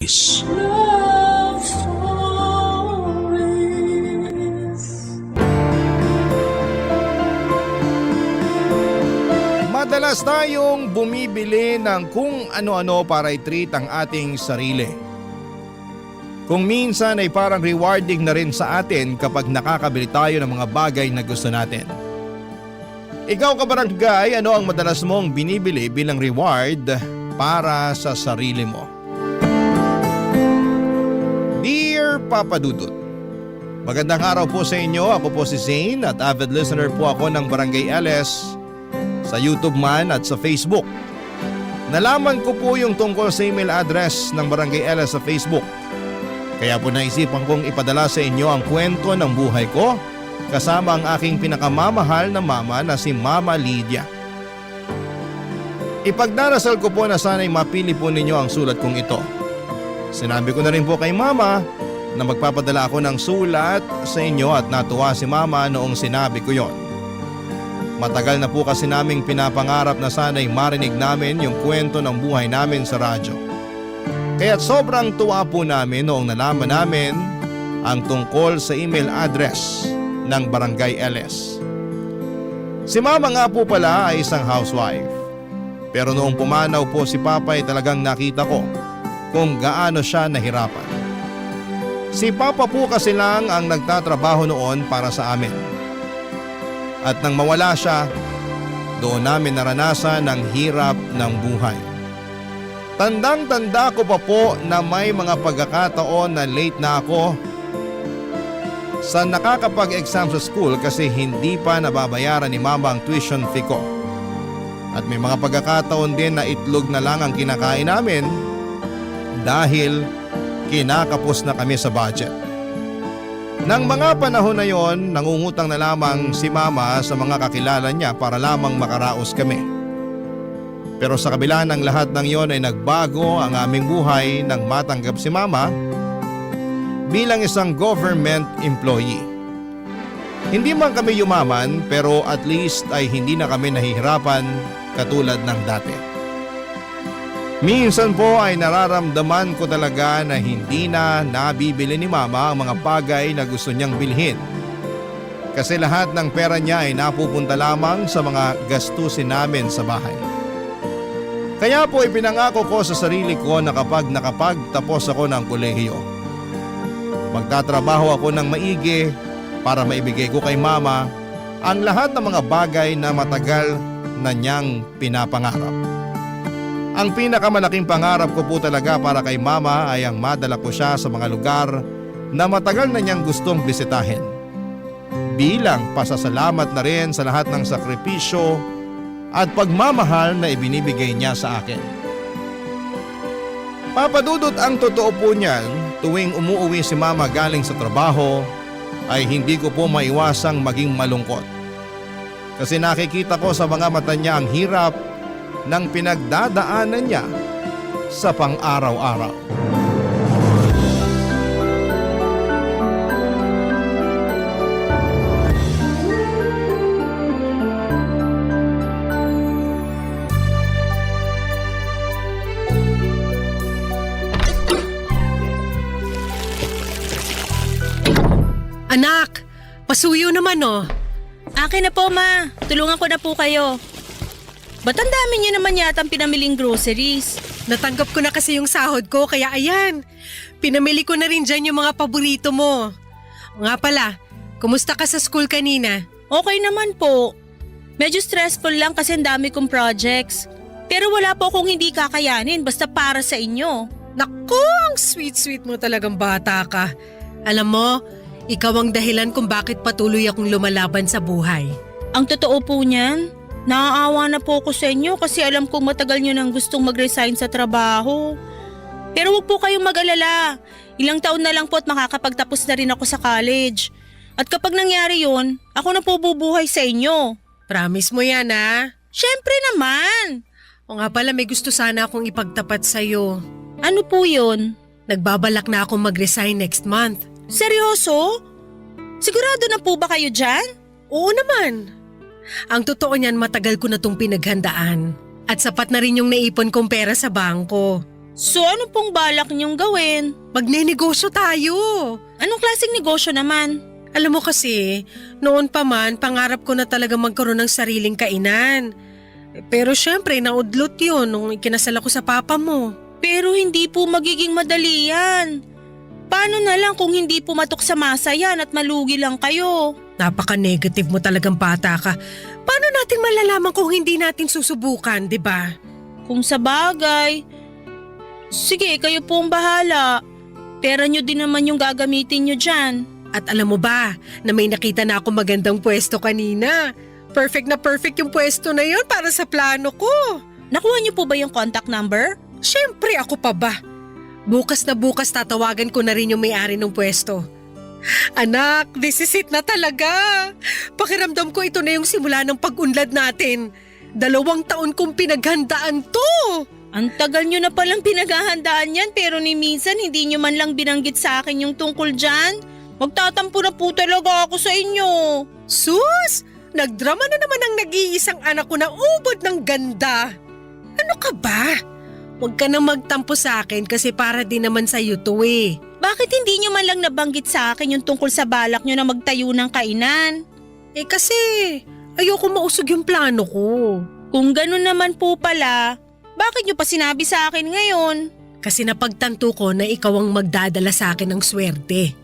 Love stories. Madalas tayong bumibili ng kung ano-ano para i-treat ang ating sarili. Kung minsan ay parang rewarding na rin sa atin kapag nakakabili tayo ng mga bagay na gusto natin. Ikaw kabarangay, ano ang madalas mong binibili bilang reward para sa sarili mo? Dear Papa Dudut, magandang araw po sa inyo. Ako po si Zane at avid listener po ako ng Barangay LS sa YouTube man at sa Facebook. Nalaman ko po yung tungkol sa email address ng Barangay LS sa Facebook. Kaya po naisipan kong ipadala sa inyo ang kwento ng buhay ko kasama ang aking pinakamamahal na mama na si Mama Lydia. Ipagdarasal ko po na sana'y mapili po ninyo ang sulat kong ito. Sinabi ko na rin po kay Mama na magpapadala ako ng sulat sa inyo at natuwa si Mama noong sinabi ko yon. Matagal na po kasi naming pinapangarap na sana'y marinig namin yung kwento ng buhay namin sa radyo. Kaya't sobrang tuwa po namin noong nalaman namin ang tungkol sa email address ng Barangay LS. Si Mama nga po pala ay isang housewife. Pero noong pumanaw po si Papa ay talagang nakita ko kung gaano siya nahirapan. Si Papa po kasi lang ang nagtatrabaho noon para sa amin. At nang mawala siya, doon namin naranasan ang hirap ng buhay. Tandang-tanda ko pa po na may mga pagkakataon na late na ako sa nakakapag-exam sa school kasi hindi pa nababayaran ni Mama ang tuition fee ko. At may mga pagkakataon din na itlog na lang ang kinakain namin dahil kinakapos na kami sa budget. Nang mga panahon na yon, nangungutang na lamang si Mama sa mga kakilala niya para lamang makaraos kami. Pero sa kabila ng lahat ng yon ay nagbago ang aming buhay nang matanggap si Mama bilang isang government employee. Hindi man kami yumaman pero at least ay hindi na kami nahihirapan katulad ng dati. Minsan po ay nararamdaman ko talaga na hindi na nabibili ni Mama ang mga bagay na gusto niyang bilhin. Kasi lahat ng pera niya ay napupunta lamang sa mga gastusin namin sa bahay. Kaya po ipinangako ko sa sarili ko na kapag nakapagtapos ako ng kolehiyo, magtatrabaho ako ng maigi para maibigay ko kay Mama ang lahat ng mga bagay na matagal na niyang pinapangarap. Ang pinakamalaking pangarap ko po talaga para kay Mama ay ang madala ko siya sa mga lugar na matagal na niyang gustong bisitahin. Bilang pasasalamat na rin sa lahat ng sakripisyo at pagmamahal na ibinibigay niya sa akin. Papadudot, ang totoo po niyan, tuwing umuuwi si Mama galing sa trabaho ay hindi ko po maiwasang maging malungkot. Kasi nakikita ko sa mga mata niya ang hirap ng pinagdadaanan niya sa pang-araw-araw. Anak, pasuyo naman oh. Akin na po, Ma. Tulungan ko na po kayo. Ba't ang dami niyo naman yata ang pinamiling groceries? Natanggap ko na kasi yung sahod ko kaya ayan. Pinamili ko na rin dyan yung mga paborito mo. Nga pala, kumusta ka sa school kanina? Okay naman po. Medyo stressful lang kasi ang dami kong projects. Pero wala po akong hindi kakayanin basta para sa inyo. Naku, ang sweet-sweet mo talagang bata ka. Alam mo, ikaw ang dahilan kung bakit patuloy akong lumalaban sa buhay. Ang totoo po niyan, naaawa na po ako sa inyo kasi alam kong matagal nyo nang gustong mag-resign sa trabaho. Pero huwag po kayong mag-alala. Ilang taon na lang po at makakapagtapos na rin ako sa college. At kapag nangyari yun, ako na po bubuhay sa inyo. Promise mo yan ha? Syempre naman! O nga pala, may gusto sana akong ipagtapat sa'yo. Ano po yun? Nagbabalak na akong mag-resign next month. Seryoso? Sigurado na po ba kayo dyan? Oo naman. Ang totoo niyan, matagal ko na tong pinaghandaan. At sapat na rin yung naipon kong pera sa bangko. So ano pong balak niyong gawin? Magnenegosyo tayo. Anong klaseng negosyo naman? Alam mo kasi, noon pa man, pangarap ko na talaga magkaroon ng sariling kainan. Pero syempre, naudlot yun nung ikinasal ako sa papa mo. Pero hindi po magiging madali yan. Paano na lang kung hindi pumatok sa masa yan at malugi lang kayo? Napaka-negative mo talagang bata ka. Paano natin malalaman kung hindi natin susubukan, di ba? Kung sa bagay. Sige, kayo po ang bahala. Pera nyo din naman yung gagamitin nyo dyan. At alam mo ba, na may nakita na ako magandang pwesto kanina. Perfect na perfect yung pwesto na yun para sa plano ko. Nakuha nyo po ba yung contact number? Siyempre, ako pa ba? Bukas na bukas tatawagan ko na rin yung may-ari ng pwesto. Anak, this is it na talaga. Pakiramdam ko ito na yung simula ng pag-unlad natin. 2 taon kong pinaghandaan to. Ang tagal nyo na palang pinaghahandaan yan pero ni minsan hindi nyo man lang binanggit sa akin yung tungkol dyan. Magtatampo na po talaga ako sa inyo. Sus! Nagdrama na naman ang nag-iisang anak ko na ubod ng ganda. Ano ka ba? Huwag ka nang magtampo sa akin kasi para din naman sa'yo to eh. Bakit hindi nyo man lang nabanggit sa akin yung tungkol sa balak nyo na magtayo ng kainan? Eh kasi ayoko mausog yung plano ko. Kung ganun naman po pala, bakit nyo pa sinabi sa akin ngayon? Kasi napagtanto ko na ikaw ang magdadala sa akin ng swerte.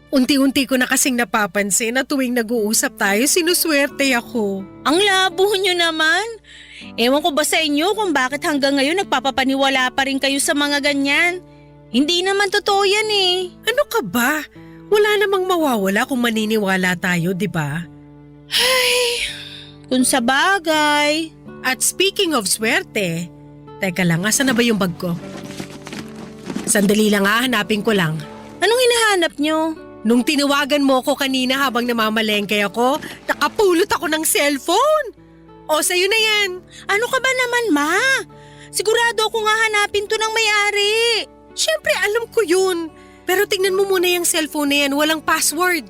Unti-unti ko na kasing napapansin na tuwing nag-uusap tayo, sinuswerte ako. Ang labo nyo naman. Ewan ko ba sa inyo kung bakit hanggang ngayon nagpapapaniwala pa rin kayo sa mga ganyan? Hindi naman totoo yan eh. Ano ka ba? Wala namang mawawala kung maniniwala tayo, di ba? Kung sa bagay. At speaking of swerte, teka lang, asan na ba yung bag ko? Sandali lang hanapin ko lang. Anong hinahanap nyo? Nung tinawagan mo ko kanina habang namamalengke ako, nakapulot ako ng cellphone. O, sa'yo na yan. Ano ka ba naman, ma? Sigurado ako nga hanapin to ng may-ari. Siyempre, alam ko yun. Pero tingnan mo muna yung cellphone na yan, walang password.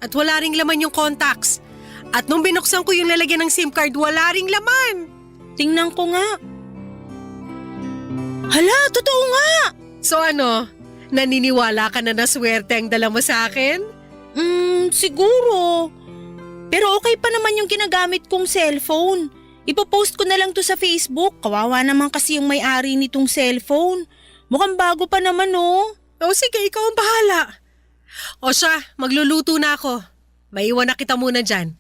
At wala ring laman yung contacts. At nung binuksan ko yung lalagyan ng SIM card, wala ring laman. Tingnan ko nga. Hala, totoo nga! So ano, naniniwala ka na swerte ang dala mo sa akin? Siguro. Pero okay pa naman yung ginagamit kong cellphone. Ipopost ko na lang to sa Facebook. Kawawa naman kasi yung may-ari nitong cellphone. Mukhang bago pa naman oh. O sige, ikaw ang bahala. O siya, magluluto na ako. Maiwan na kita muna dyan.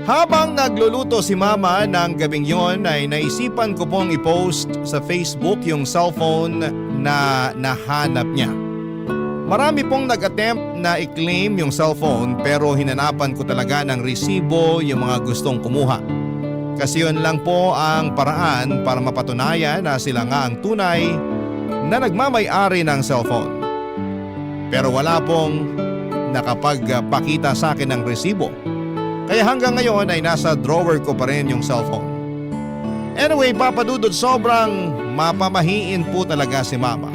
Habang nagluluto si Mama ng gabing yon ay naisipan ko pong i-post sa Facebook yung cellphone na nahanap niya. Marami pong nag-attempt na i-claim yung cellphone pero hinanapan ko talaga ng resibo yung mga gustong kumuha. Kasi yun lang po ang paraan para mapatunayan na sila nga ang tunay na nagmamay-ari ng cellphone. Pero wala pong nakapagpakita sa akin ng resibo. Kaya hanggang ngayon ay nasa drawer ko pa rin yung cellphone. Anyway, Papa Dudut, sobrang mapamahiin po talaga si Mama.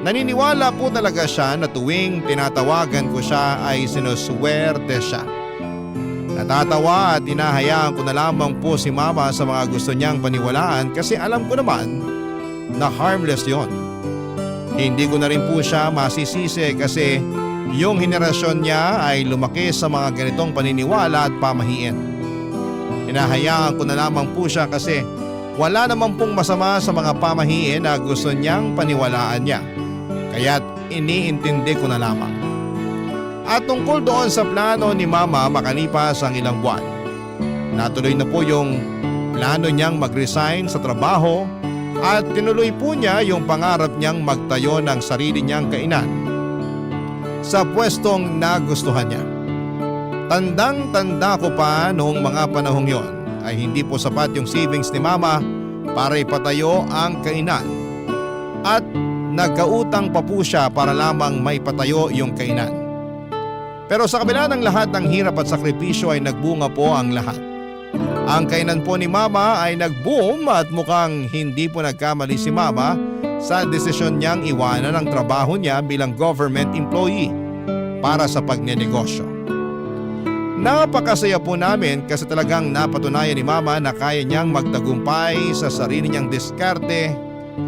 Naniniwala po talaga siya na tuwing tinatawagan ko siya ay sinuswerte siya. Natatawa at hinahayaan ko na lamang po si Mama sa mga gusto niyang paniwalaan kasi alam ko naman na harmless yon. Hindi ko na rin po siya masisisi kasi yung henerasyon niya ay lumaki sa mga ganitong paniniwala at pamahiin. Hinahayaan ko na lamang po siya kasi wala naman pong masama sa mga pamahiin na gusto niyang paniwalaan niya. Kaya't iniintindi ko na lamang. At tungkol doon sa plano ni Mama makalipas ang ilang buwan, natuloy na po yung plano niyang mag-resign sa trabaho at tinuloy po niya yung pangarap niyang magtayo ng sarili niyang kainan sa pwestong nagustuhan niya. Tandang-tanda ko pa noong mga panahong yon ay hindi po sapat yung savings ni Mama para ipatayo ang kainan at nagkautang pa po siya para lamang may patayo yung kainan. Pero sa kabila ng lahat ng hirap at sakripisyo ay nagbunga po ang lahat. Ang kainan po ni Mama ay nag-boom at mukhang hindi po nagkamali si Mama sa desisyon niyang iwanan ang trabaho niya bilang government employee para sa pagnenegosyo. Napakasaya po namin kasi talagang napatunayan ni Mama na kaya niyang magtagumpay sa sarili niyang diskarte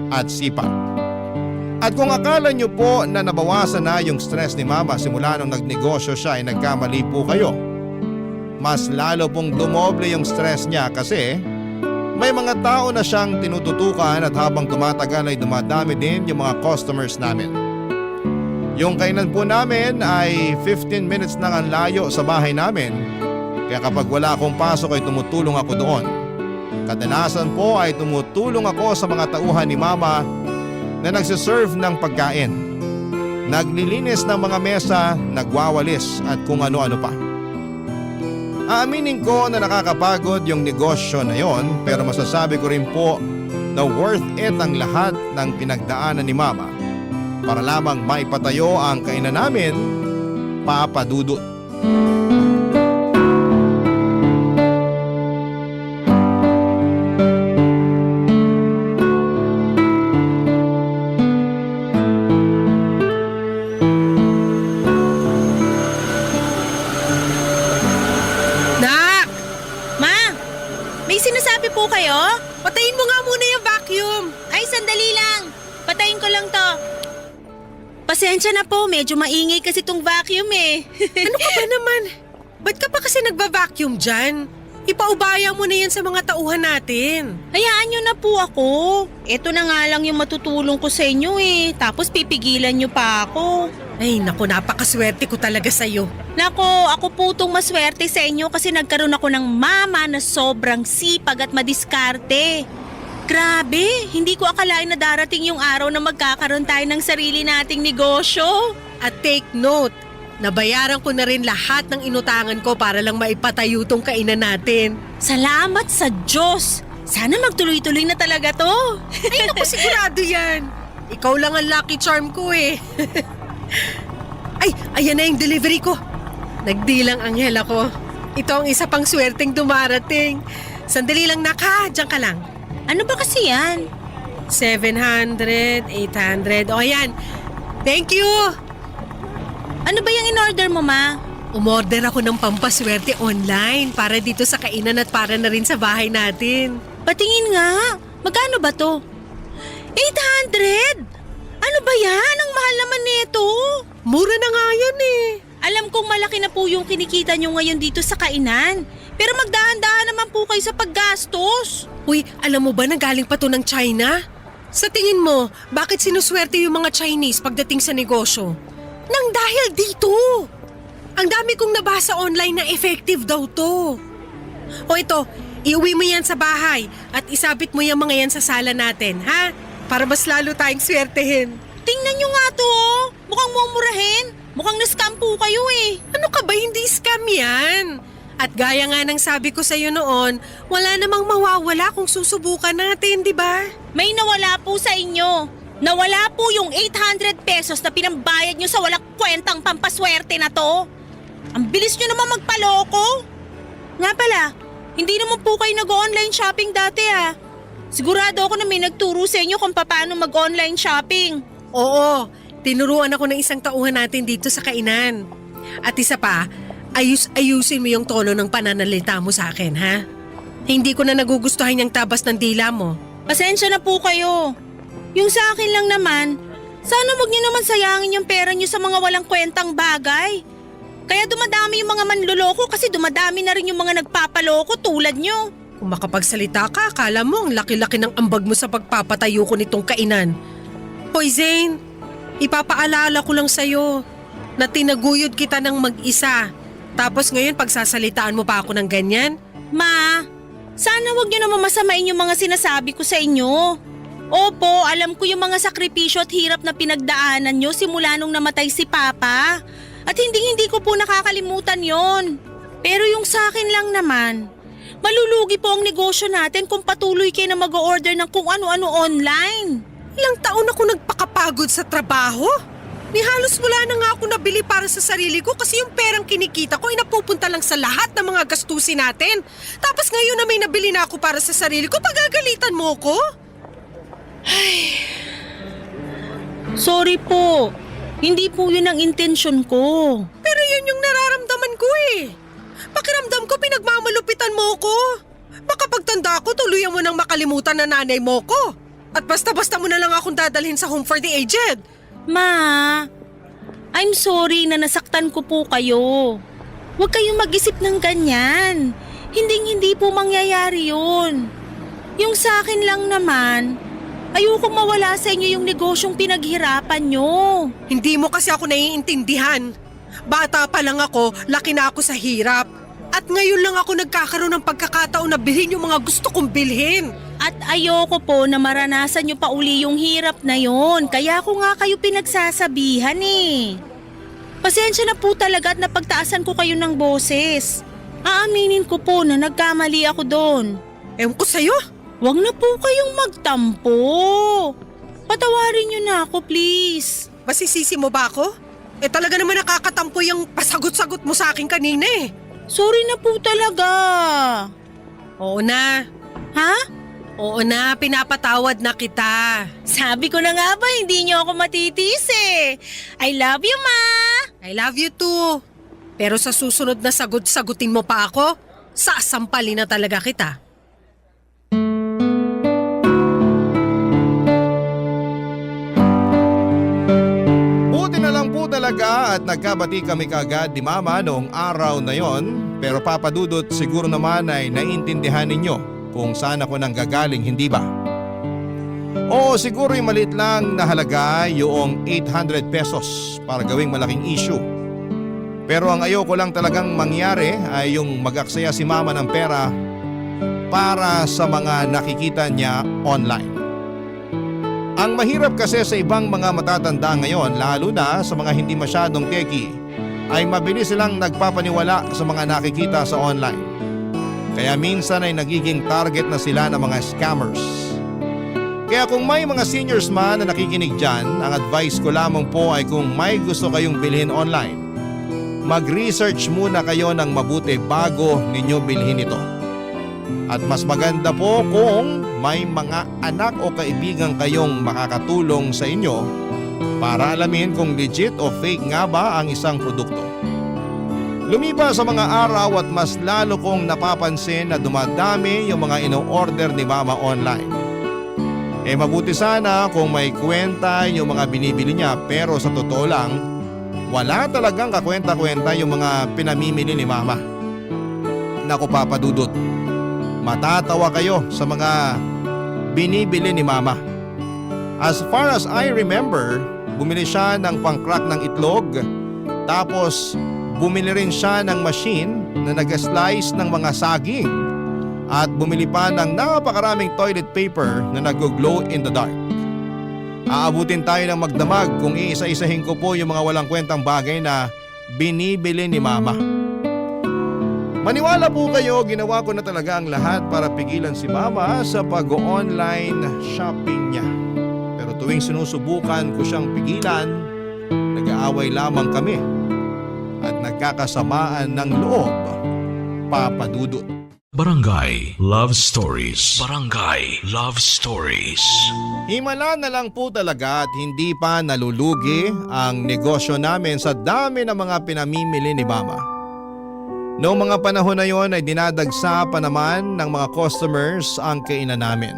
at sipag. At kung akala niyo po na nabawasan na yung stress ni Mama simula nung nagnegosyo siya ay nagkamali po kayo. Mas lalo pong dumoble yung stress niya kasi may mga tao na siyang tinututukan at habang tumatagal ay dumadami din yung mga customers namin. Yung kainan po namin ay 15 minutes lang ang layo sa bahay namin. Kaya kapag wala akong pasok ay tumutulong ako doon. Kadalasan po ay tumutulong ako sa mga tauhan ni Mama na nagsiserve ng pagkain. Naglilinis ng mga mesa, nagwawalis at kung ano-ano pa. Aaminin ko na nakakapagod yung negosyo na yon pero masasabi ko rin po na worth it ang lahat ng pinagdaanan ni Mama para lamang maipatayo ang kainan namin, Papa Dudut. Nak! Ma, may sinasabi po kayo? Patayin mo nga muna yung vacuum. Ay, sandali lang. Patayin ko lang to. Pasensya na po, medyo maingay kasi tong vacuum eh. Ano ka ba naman? Ba't ka pa kasi nagba-vacuum dyan? Ipaubaya mo na yan sa mga tauhan natin. Hayaan nyo na po ako. Ito na nga lang yung matutulong ko sa inyo eh. Tapos pipigilan nyo pa ako. Ay naku, napakaswerte ko talaga sa'yo. Nako, ako po tong maswerte sa inyo kasi nagkaroon ako ng mama na sobrang sipag at madiskarte. Grabe, hindi ko akalain na darating yung araw na magkakaroon tayo ng sarili nating negosyo. At take note, nabayaran ko na rin lahat ng inutangan ko para lang maipatayo tong kainan natin. Salamat sa Diyos. Sana magtuloy-tuloy na talaga to. Ay naku, sigurado yan. Ikaw lang ang lucky charm ko eh. Ay, ayan na yung delivery ko. Nagdilang anghel ako. Ito ang isa pang swerteng dumarating. Sandali lang naka, diyan ka lang. Ano ba kasi yan? 700, 800, o yan. Thank you! Ano ba yung in-order mo, ma? Umorder ako ng pampaswerte online para dito sa kainan at para na rin sa bahay natin. Patingin nga. Magkano ba to? 800? Ano ba yan? Ang mahal naman nito. Mura na nga yan eh. Alam kong malaki na po yung kinikita nyo ngayon dito sa kainan. Pero magdahan-dahan naman po kayo sa paggastos. Uy, alam mo ba na galing pa to ng China? Sa tingin mo, bakit sinuswerte yung mga Chinese pagdating sa negosyo? Nang dahil dito. Ang dami kong nabasa online na effective daw to. O ito, iuwi mo yan sa bahay at isabit mo yung mga yan sa sala natin, ha? Para mas lalo tayong swertehin. Tingnan nyo nga to, oh. Mukhang mumurahin. Mukhang na-scam po kayo eh. Ano ka ba? Hindi scam yan. At gaya nga ng sabi ko sa'yo noon, wala namang mawawala kung susubukan natin, di ba? May nawala po sa inyo. Nawala po yung 800 pesos na pinambayad nyo sa walang kwentang pampaswerte na to. Ang bilis nyo naman magpaloko. Nga pala, hindi naman po kayo nag-online shopping dati ah. Sigurado ako na may nagturo sa inyo kung paano mag-online shopping. Oo, tinuruan ako ng isang tauhan natin dito sa kainan. At isa pa, ayusin mo yung tono ng pananalita mo sa akin, ha? Hindi ko na nagugustuhan yung tabas ng dila mo. Pasensya na po kayo. Yung sa akin lang naman, sana wag niyo naman sayangin yung pera niyo sa mga walang kwentang bagay. Kaya dumadami yung mga manloloko kasi dumadami na rin yung mga nagpapaloko tulad niyo. Kung makapagsalita ka, akala mo ang laki-laki ng ambag mo sa pagpapatayo ko nitong kainan. Hoy Zane, ipapaalala ko lang sa'yo na tinaguyod kita ng mag-isa. Tapos ngayon pagsasalitaan mo pa ako ng ganyan? Ma, sana wag niyo naman masamain yung mga sinasabi ko sa inyo. Opo, alam ko yung mga sakripisyo at hirap na pinagdaanan nyo simula nung namatay si Papa. At hindi ko po nakakalimutan yon. Pero yung sa akin lang naman, malulugi po ang negosyo natin kung patuloy kayo na mag-order ng kung ano-ano online. Ilang taon ako nagpakapagod sa trabaho. Ni halos wala na nga ako nabili para sa sarili ko kasi yung perang kinikita ko ay napupunta lang sa lahat ng mga gastusin natin. Tapos ngayon na may nabili na ako para sa sarili ko, pagagalitan mo ko? Sorry po. Hindi po yun ang intensyon ko. Pero yun yung nararamdaman ko eh. Pakiramdam ko pinagmamalupitan mo ko. Baka pagtanda ko tuluyan mo nang makalimutan na nanay mo ko. At basta-basta mo na lang akong dadalhin sa home for the aged. Ma, I'm sorry na nasaktan ko po kayo. Huwag kayong mag-isip ng ganyan. Hindi po mangyayari yun. Yung sa akin lang naman, ayokong mawala sa inyo yung negosyong pinaghirapan nyo. Hindi mo kasi ako naiintindihan. Bata pa lang ako, laki na ako sa hirap. At ngayon lang ako nagkakaroon ng pagkakataon na bilhin yung mga gusto kong bilhin. At ayoko po na maranasan nyo pa uli yung hirap na yon. Kaya ako nga kayo pinagsasabihan eh. Pasensya na po talaga at napagtaasan ko kayo ng boses. Aaminin ko po na nagkamali ako doon. Ewan ko sa'yo. Huwag na po kayong magtampo. Patawarin nyo na ako, please. Masisisi mo ba ako? Talaga naman nakakatampo yung pasagot-sagot mo sa akin kanina eh. Sorry na po talaga. Oo na. Ha? Oo na, pinapatawad na kita. Sabi ko na nga ba, hindi nyo ako matitiis eh. I love you, Ma. I love you too. Pero sa susunod na sagot-sagutin mo pa ako, sasampalin na talaga kita. Talaga at nagkabati kami kaagad ni Mama noong araw na yon, pero Papa Dudut siguro naman ay naiintindihan ninyo kung saan ako nang gagaling, hindi ba? Oo, siguro yung maliit lang na halaga yung 800 pesos para gawing malaking issue. Pero ang ayoko lang talagang mangyari ay yung mag-aksaya si Mama ng pera para sa mga nakikita niya online. Ang mahirap kasi sa ibang mga matatanda ngayon, lalo na sa mga hindi masyadong techie, ay mabilis silang nagpapaniwala sa mga nakikita sa online. Kaya minsan ay nagiging target na sila ng mga scammers. Kaya kung may mga seniors man na nakikinig dyan, ang advice ko lamang po ay kung may gusto kayong bilhin online, mag-research muna kayo ng mabuti bago ninyo bilhin ito. At mas maganda po kung may mga anak o kaibigan kayong makakatulong sa inyo para alamin kung legit o fake nga ba ang isang produkto. Lumipas sa mga araw at mas lalo kong napapansin na dumadami yung mga ino-order ni Mama online. Mabuti sana kung may kwenta yung mga binibili niya, pero sa totoo lang, wala talagang kakwenta-kwenta yung mga pinamimili ni Mama. Naku Papa Dudut, matatawa kayo sa mga binibili ni Mama. As far as I remember, bumili siya ng pang-crack ng itlog, tapos bumili rin siya ng machine na nag-slice ng mga saging, at bumili pa ng napakaraming toilet paper na nag-glow in the dark. Aabutin tayo ng magdamag kung iisa-isahin ko po yung mga walang kwentang bagay na binibili ni Mama. Maniwala po kayo, ginawa ko na talaga ang lahat para pigilan si Mama sa pag-online shopping niya. Pero tuwing sinusubukan ko siyang pigilan, nag-aaway lamang kami at nagkakasamaan ng loob, Papa Dudut. Barangay Love Stories. Barangay Love Stories. Himala na lang po talaga at hindi pa nalulugi ang negosyo namin sa dami ng mga pinamimili ni Mama. Noong mga panahon na yon ay dinadagsa pa naman ng mga customers ang kainan namin.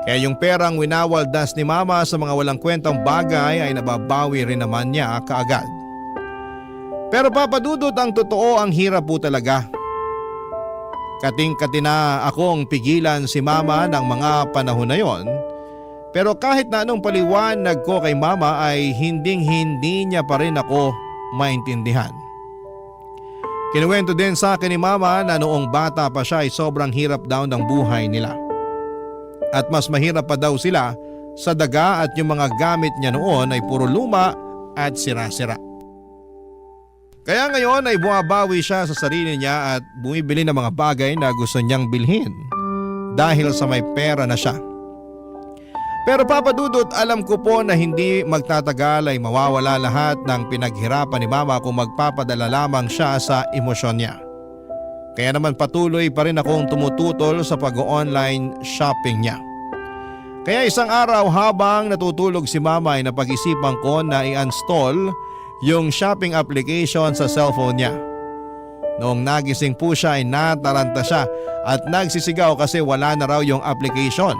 Kaya yung perang winawaldas ni Mama sa mga walang kwentang bagay ay nababawi rin naman niya kaagad. Pero Papa Dudut, ang totoo, ang hirap po talaga. Kating-kati na akong pigilan si Mama ng mga panahon na yon. Pero kahit na anong paliwanag ko kay Mama ay hinding-hindi niya pa rin ako maintindihan. Kinuwento din sa akin ni Mama na noong bata pa siya ay sobrang hirap daw ng buhay nila. At mas mahirap pa daw sila sa daga at yung mga gamit niya noon ay puro luma at sira-sira. Kaya ngayon ay bumabawi siya sa sarili niya at bumibili ng mga bagay na gusto niyang bilhin dahil sa may pera na siya. Pero Papa Dudut, alam ko po na hindi magtatagal ay mawawala lahat ng pinaghirapan ni Mama kung magpapadala lamang siya sa emosyon niya. Kaya naman patuloy pa rin akong tumututol sa pag-online shopping niya. Kaya isang araw habang natutulog si Mama ay napag-isipan ko na i-install yung shopping application sa cellphone niya. Noong nagising po siya ay nataranta siya at nagsisigaw kasi wala na raw yung application.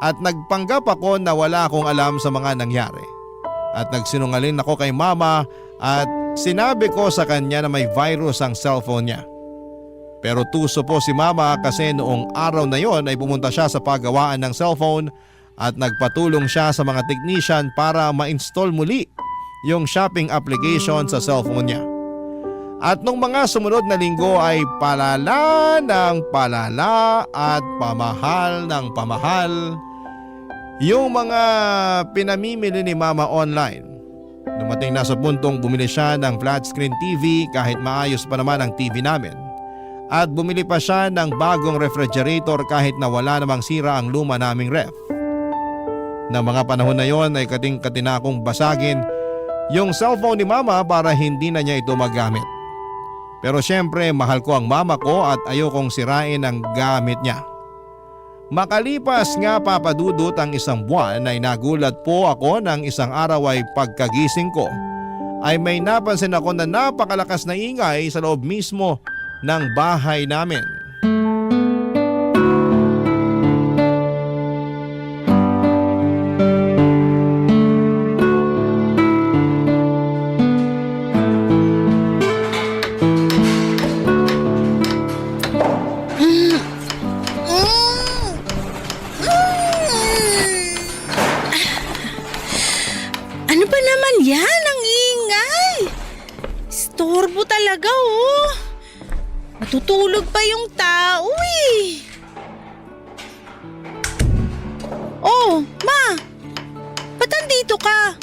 At nagpanggap ako na wala akong alam sa mga nangyari. At nagsinungaling ako kay mama at sinabi ko sa kanya na may virus ang cellphone niya. Pero tuso po si mama kasi noong araw na yon ay pumunta siya sa paggawaan ng cellphone at nagpatulong siya sa mga technician para ma-install muli yung shopping application sa cellphone niya. At nung mga sumunod na linggo ay palala ng palala at pamahal ng pamahal yung mga pinamimili ni mama online. Dumating na sa puntong bumili siya ng flat screen TV kahit maayos pa naman ang TV namin. At bumili pa siya ng bagong refrigerator kahit na wala namang sira ang luma naming ref. Na mga panahon na yon ay kating-kati na akong basagin yung cellphone ni mama para hindi na niya ito magamit. Pero syempre mahal ko ang mama ko at ayokong sirain ang gamit niya. Makalipas nga papadudot ang isang buwan ay nagulat po ako ng isang araw ay pagkagising ko ay may napansin ako na napakalakas na ingay sa loob mismo ng bahay namin. Ano ba naman yan? Ang ingay! Istorbo talaga oh. Matutulog pa yung tao eh. Oh, ma! Ba't andito ka?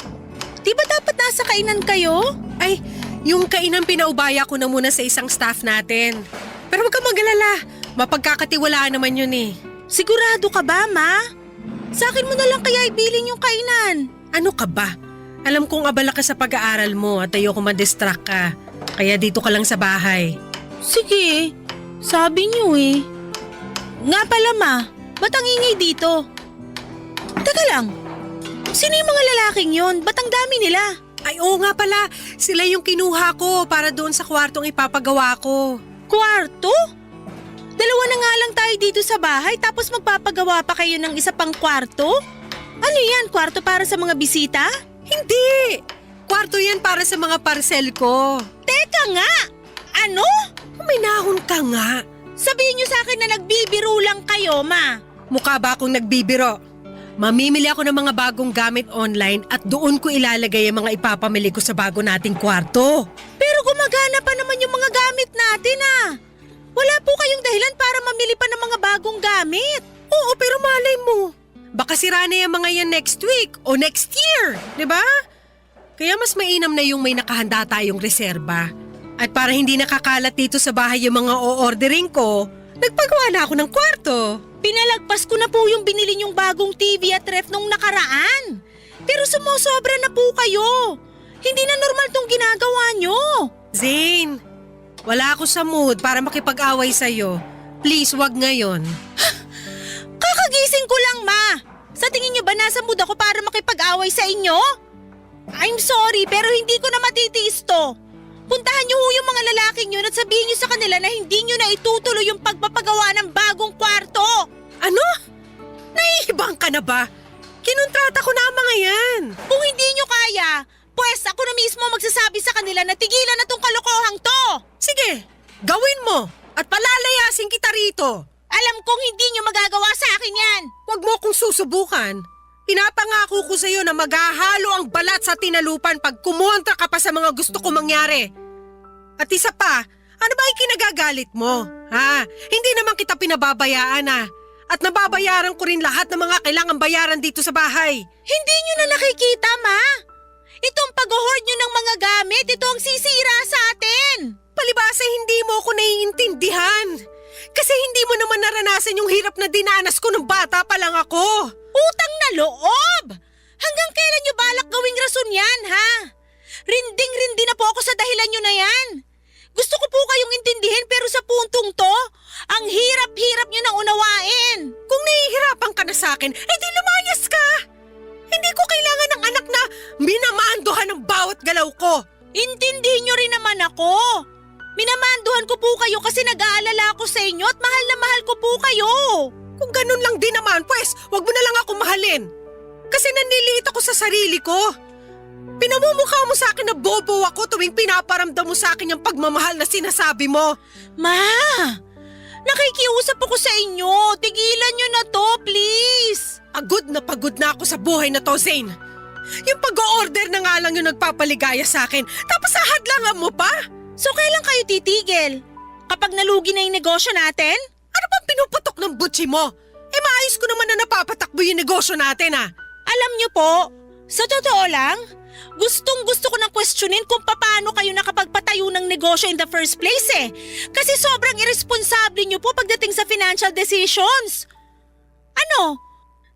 Di ba dapat nasa kainan kayo? Ay, yung kainan pinaubaya ko na muna sa isang staff natin. Pero huwag kang mag-alala, mapagkakatiwalaan naman yun eh. Sigurado ka ba, ma? Sa akin mo na lang kaya ibilin yung kainan. Ano ka ba? Alam kong abala ka sa pag-aaral mo at ayoko ma-distract ka. Kaya dito ka lang sa bahay. Sige, sabi niyo eh. Nga pala ma, ba't ang ingay dito? Teka lang, sino yung mga lalaking yun? Ba't ang dami nila? Ay oo nga pala, sila yung kinuha ko para doon sa kwartong ipapagawa ko. Kwarto? Dalawa na nga lang tayo dito sa bahay tapos magpapagawa pa kayo ng isa pang kwarto? Ano yan, kwarto para sa mga bisita? Hindi! Kwarto yan para sa mga parcel ko. Teka nga! Ano? Uminahon ka nga. Sabihin niyo sa akin na nagbibiro lang kayo, ma. Mukha ba akong nagbibiro? Mamimili ako ng mga bagong gamit online at doon ko ilalagay ang mga ipapamili ko sa bago nating kwarto. Pero gumagana pa naman yung mga gamit natin ah. Wala po kayong dahilan para mamili pa ng mga bagong gamit. Oo, pero malay mo. Baka sira na yung mga yan next week o next year, di ba? Kaya mas mainam na yung may nakahanda tayong reserba. At para hindi nakakalat dito sa bahay yung mga o-ordering ko, nagpagawa na ako ng kwarto. Pinalagpas ko na po yung binili nyong bagong TV at ref nung nakaraan. Pero sumusobra na po kayo. Hindi na normal tong ginagawa nyo. Zane, wala ako sa mood para makipag-away sa'yo. Please, wag ngayon. Kakagising ko lang, ma. Sa tingin nyo ba nasa mood ako para makipag-away sa inyo? I'm sorry, pero hindi ko na matitiis to. Puntahan niyo yung mga lalaking yun at sabihin niyo sa kanila na hindi niyo na itutuloy yung pagpapagawa ng bagong kwarto. Ano? Naiibang ka na ba? Kinontrata ko na ang mga yan. Kung hindi niyo kaya, pues ako na mismo magsasabi sa kanila na tigilan na tong kalokohang to. Sige, gawin mo at palalayasin kita rito. Alam kong hindi niyo magagawa sa akin yan. Huwag mo akong susubukan. Pinapangako ko sa'yo na maghahalo ang balat sa tinalupan pag kumontra ka pa sa mga gusto ko mangyari. At isa pa, ano ba yung kinagagalit mo? Ha? Hindi naman kita pinababayaan At nababayaran ko rin lahat ng mga kailangang bayaran dito sa bahay. Hindi niyo na nakikita, ma. Itong pag-hoard niyo ng mga gamit, ito ang sisira sa atin. Palibasa hindi mo ako naiintindihan. Kasi hindi mo naman naranasan yung hirap na dinanas ko nung bata pa lang ako. Utang na loob! Hanggang kailan niyo balak gawing rason yan, ha? Rinding-rindi na po ako sa dahilan niyo na yan. Gusto ko po kayong intindihin pero sa puntong to, ang hirap-hirap niyo nang unawain. Kung nahihirapan ka na sa akin, eh di lumayas ka. Hindi ko kailangan ng anak na minamandohan ng bawat galaw ko. Intindihin niyo rin naman ako. Minamanduhan ko po kayo kasi nag-aalala ako sa inyo at mahal na mahal ko po kayo. Kung ganun lang din naman, pues, wag mo na lang ako mahalin. Kasi nanliliit ako sa sarili ko. Pinamumukha mo sa akin na bobo ako tuwing pinaparamdam mo sa akin yung pagmamahal na sinasabi mo. Ma, nakikiusap ako sa inyo. Tigilan nyo na to, please. Pagod na ako sa buhay na to, Zane. Yung pag-o-order na nga lang yung nagpapaligaya sa akin, tapos ahadlangan mo pa? So kailan kayo titigil? Kapag nalugi na yung negosyo natin? Ano bang pinuputok ng butsi mo? Maayos ko naman na napapatakbo yung negosyo natin Alam niyo po, sa totoo lang, gustong-gusto ko nang questionin kung paano kayo nakapagpatayo ng negosyo in the first place Kasi sobrang irresponsable niyo po pagdating sa financial decisions. Ano?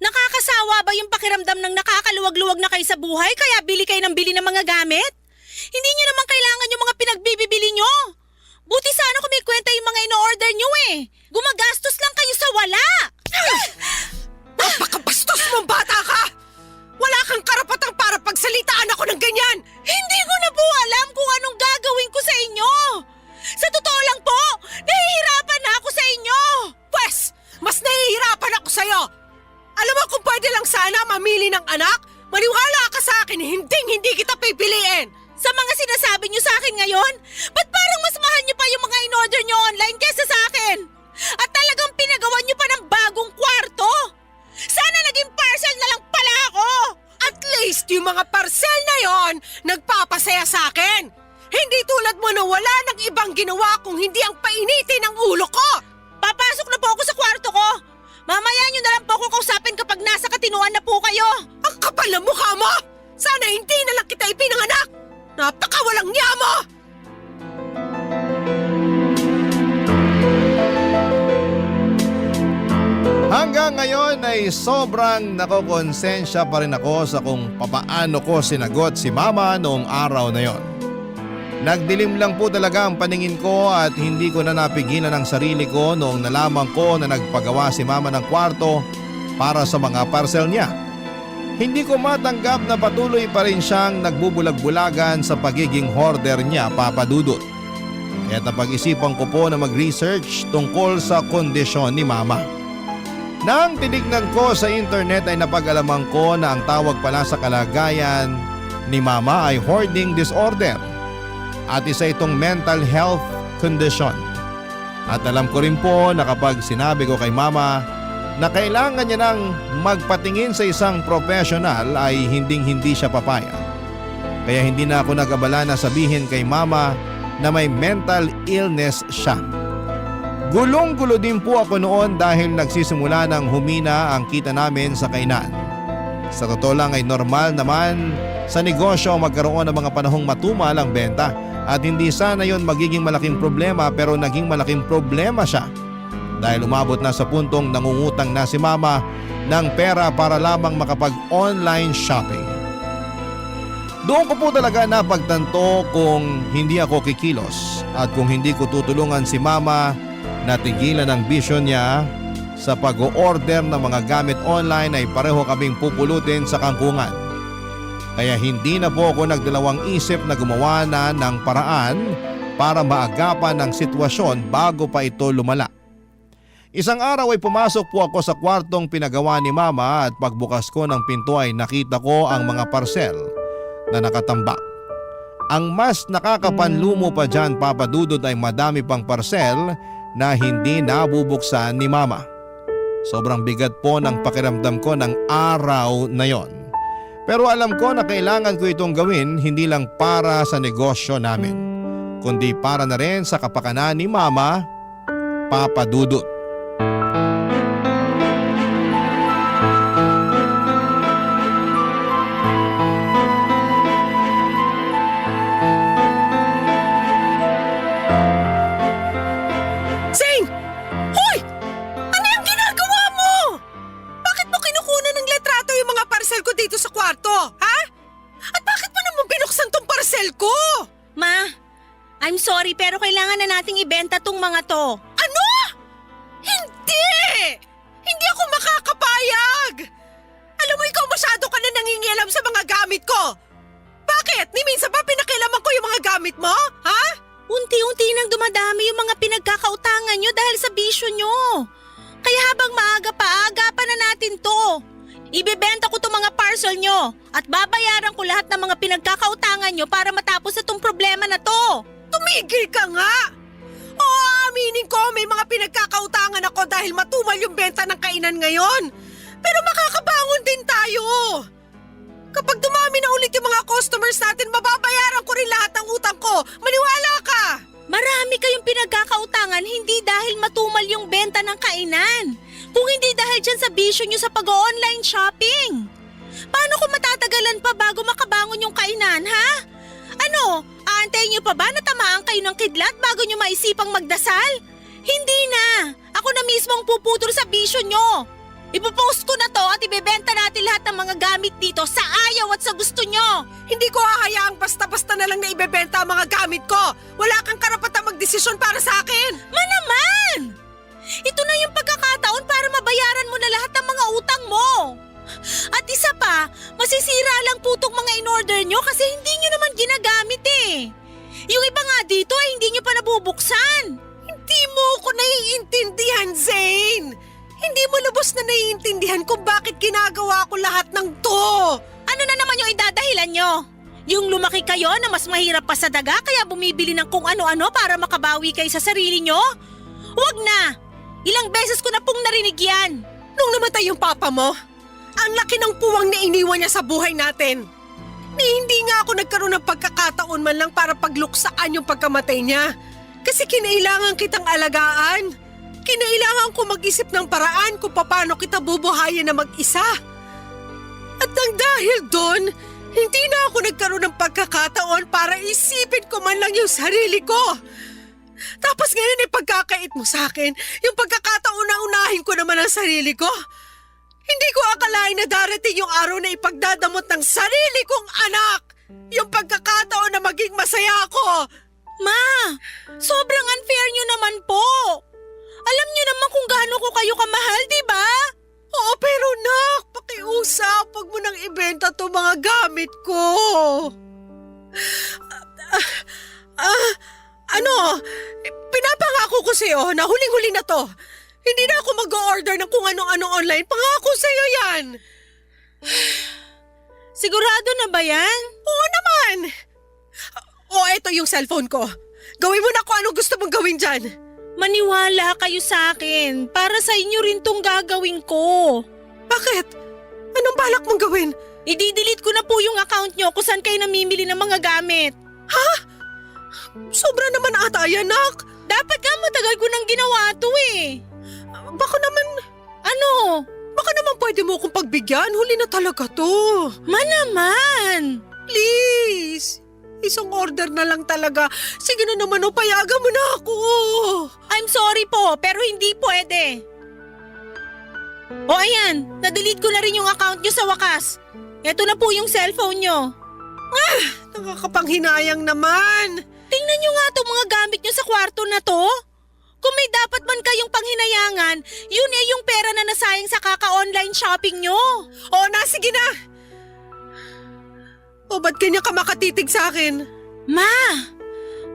Nakakasawa ba yung pakiramdam ng nakakaluwag-luwag na kayo sa buhay kaya bili kayo ng bili ng mga gamit? Hindi niyo naman kailangan yung mga pinagbibibili niyo. Buti sana kung may kwenta yung mga ino-order niyo Gumagastos lang kayo sa wala. Napakabastos mong bata ka! Wala kang karapatang para pagsalitaan ako ng ganyan! Hindi ko na po alam kung anong gagawin ko sa inyo. Sa totoo lang po, nahihirapan na ako sa inyo. Pwes, mas nahihirapan ako sa'yo! Alam mo kung pwede lang sana mamili ng anak, maniwala ka sa akin, hindi kita pipiliin! Sa mga sinasabi niyo sa akin ngayon, ba't parang mas mahal niyo pa yung mga in-order niyo online kaysa sa akin? At talagang pinagawa niyo pa ng bagong kwarto? Sana naging parcel na lang pala ako! At least yung mga parcel na yon nagpapasaya sa akin! Hindi tulad mo na wala ng ibang ginawa kung hindi ang painitin ng ulo ko! Papasok na po ako sa kwarto ko! Mamaya niyo na lang po ako kausapin kapag nasa katinuan na po kayo! Ang kapal ng mukha mo! Sana hindi na lang kita ipinanganak! Napakawalang niya mo! Hanggang ngayon ay sobrang nakokonsensya pa rin ako sa kung papaano ko sinagot si Mama noong araw na yon. Nagdilim lang po talaga ang paningin ko at hindi ko na napigilan ang sarili ko noong nalaman ko na nagpagawa si Mama ng kwarto para sa mga parcel niya. Hindi ko matanggap na patuloy pa rin siyang nagbubulag-bulagan sa pagiging hoarder niya, Papa Dudut. Kaya napag-isipan ko po na mag-research tungkol sa kondisyon ni Mama. Nang tinignan ko sa internet ay napag-alaman ko na ang tawag pala sa kalagayan ni Mama ay hoarding disorder at isa itong mental health condition. At alam ko rin po na kapag sinabi ko kay Mama na kailangan niya nang magpatingin sa isang professional ay hinding-hindi siya papayag. Kaya hindi na ako nag-abala na sabihin kay Mama na may mental illness siya. Gulong-gulo din po ako noon dahil nagsisimula ng humina ang kita namin sa kainan. Sa totoo lang ay normal naman sa negosyo magkaroon ng mga panahong matumal ang benta at hindi sana yon magiging malaking problema pero naging malaking problema siya. Dahil umabot na sa puntong nangungutang na si Mama ng pera para lamang makapag-online shopping. Doon ko po talaga napagtanto kung hindi ako kikilos at kung hindi ko tutulungan si Mama na tigilan ang bisyo niya sa pag-o-order ng mga gamit online ay pareho kaming pupulutin sa kangkungan. Kaya hindi na po ako nagdalawang isip na gumawa na ng paraan para maagapan ang sitwasyon bago pa ito lumala. Isang araw ay pumasok po ako sa kwartong pinagawa ni Mama at pagbukas ko ng pinto ay nakita ko ang mga parcel na nakatambak. Ang mas nakakapanlumo pa dyan, Papa Dudut, ay madami pang parcel na hindi nabubuksan ni Mama. Sobrang bigat po ng pakiramdam ko ng araw na yon. Pero alam ko na kailangan ko itong gawin hindi lang para sa negosyo namin, kundi para na rin sa kapakanan ni Mama, Papa Dudut. Zane! Hoy! Ano yung ginagawa mo? Bakit mo kinukunan ng letrato yung mga parcel ko dito sa kwarto? Ha? At bakit mo naman binuksan tong parcel ko? Ma, I'm sorry pero kailangan na nating ibenta tong mga to. Ano? Hindi! Hindi ako makakapayag! Alam mo, ikaw masyado ka na nangingialam sa mga gamit ko. Bakit? Ni minsan ba pinakialaman ko yung mga gamit mo? Ha? Unti-unti nang dumadami yung mga pinagkakautangan nyo dahil sa bisyo nyo. Kaya habang maaga pa, agapan na natin to. Ibebenta ko itong mga parcel nyo at babayaran ko lahat ng mga pinagkakautangan nyo para matapos itong problema na to. Tumigil ka nga! Oo, aminin ko may mga pinagkakautangan ako dahil matumal yung benta ng kainan ngayon. Pero makakabangon din tayo. Kapag dumami na ulit yung mga customers natin, mababayaran ko rin lahat ng utang ko. Maniwala ka! Marami kayong pinagkakautangan hindi dahil matumal yung benta ng kainan. Kung hindi dahil dyan sa bisyo nyo sa pag-online shopping. Paano kung matatagalan pa bago makabangon yung kainan, ha? Ano, aantayin nyo pa ba na tamaan kayo ng kidlat bago nyo maisipang magdasal? Hindi na! Ako na mismo ang puputol sa bisyo nyo. Ipopost ko na to at ibebenta natin lahat ng mga gamit dito sa ayaw at sa gusto nyo. Hindi ko hahayaang basta-basta na lang na ibebenta ang mga gamit ko. Wala kang karapatang magdesisyon para sa akin. Naman! Ito na yung pagkakataon para mabayaran mo na lahat ng mga utang mo. At isa pa, masisira lang po itong mga in-order nyo kasi hindi nyo naman ginagamit eh. Yung iba nga dito ay hindi nyo pa nabubuksan. Hindi mo ko naiintindihan, Zane. Hindi mo lubos na naiintindihan kung bakit ginagawa ko lahat ng to. Ano na naman yung idadahilan nyo? Yung lumaki kayo na mas mahirap pa sa daga kaya bumibili ng kung ano-ano para makabawi kayo sa sarili nyo? Huwag na! Ilang beses ko na pong narinig yan. Nung namatay yung papa mo, ang laki ng puwang na iniwan niya sa buhay natin. Ni hindi nga ako nagkaroon ng pagkakataon man lang para pagluksaan yung pagkamatay niya. Kasi kinailangan kitang alagaan. Kinailangan ko mag-isip ng paraan kung paano kita bubuhayin na mag-isa. At nang dahil doon, hindi na ako nagkaroon ng pagkakataon para isipin ko man lang yung sarili ko. Tapos ngayon ay pagkakait mo sa akin, yung pagkakataon na unahin ko naman ang sarili ko. Hindi ko akalain na darating yung araw na ipagdadamot ng sarili kong anak. Yung pagkakataon na maging masaya ako. Ma, sobrang unfair nyo naman po. Alam nyo naman kung gaano ko kayo kamahal, di ba? Oo, pero nak, pakiusap, wag mo nang ibenta to mga gamit ko. Pinapangako ko sa'yo na huling-huli na to. Hindi na ako mag-o-order ng kung ano-ano online. Pangako sa'yo yan. Sigurado na ba yan? Oo naman. Eto yung cellphone ko. Gawin mo na kung anong gusto mong gawin dyan. Maniwala kayo sa akin. Para sa inyo rin tong gagawin ko. Bakit? Anong balak mong gawin? I-delete ko na po yung account nyo kung saan kayo namimili ng mga gamit. Ha? Sobra naman ata yan, nak. Dapat nga matagal ko nang ginawa to eh. Baka naman... Ano? Baka naman pwede mo akong pagbigyan. Huli na talaga to. Naman! Please. Isang order na lang talaga. Sige na naman, payagan mo na ako. I'm sorry po, pero hindi pwede. O ayan, na-delete ko na rin yung account nyo sa wakas. Eto na po yung cellphone nyo. Nakakapanghinayang naman. Tingnan nyo nga itong mga gamit nyo sa kwarto na to. Kung may dapat man kayong panghinayangan, yun eh yung pera na nasayang sa kaka-online shopping nyo. Oo na, sige na. O ba't kanya ka makatitig sa akin? Ma,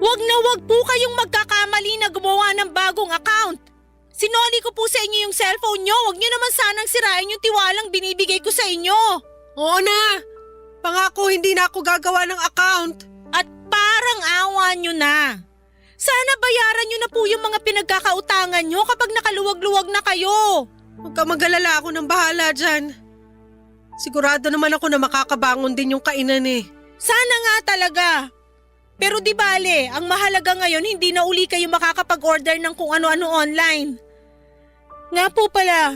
wag na wag po kayong magkakamali na gumawa ng bagong account. Sinoli ko po sa inyo yung cellphone nyo. Wag nyo naman sanang sirain yung tiwalang binibigay ko sa inyo. Oo na. Pangako hindi na ako gagawa ng account. At parang awa nyo na. Sana bayaran nyo na po yung mga pinagkakautangan nyo kapag nakaluwag-luwag na kayo. Huwag ka mag-alala, ako nang bahala dyan. Sigurado naman ako na makakabangon din yung kainan eh. Sana nga talaga. Pero di bale, ang mahalaga ngayon hindi na uli kayo makakapag-order ng kung ano-ano online. Nga po pala,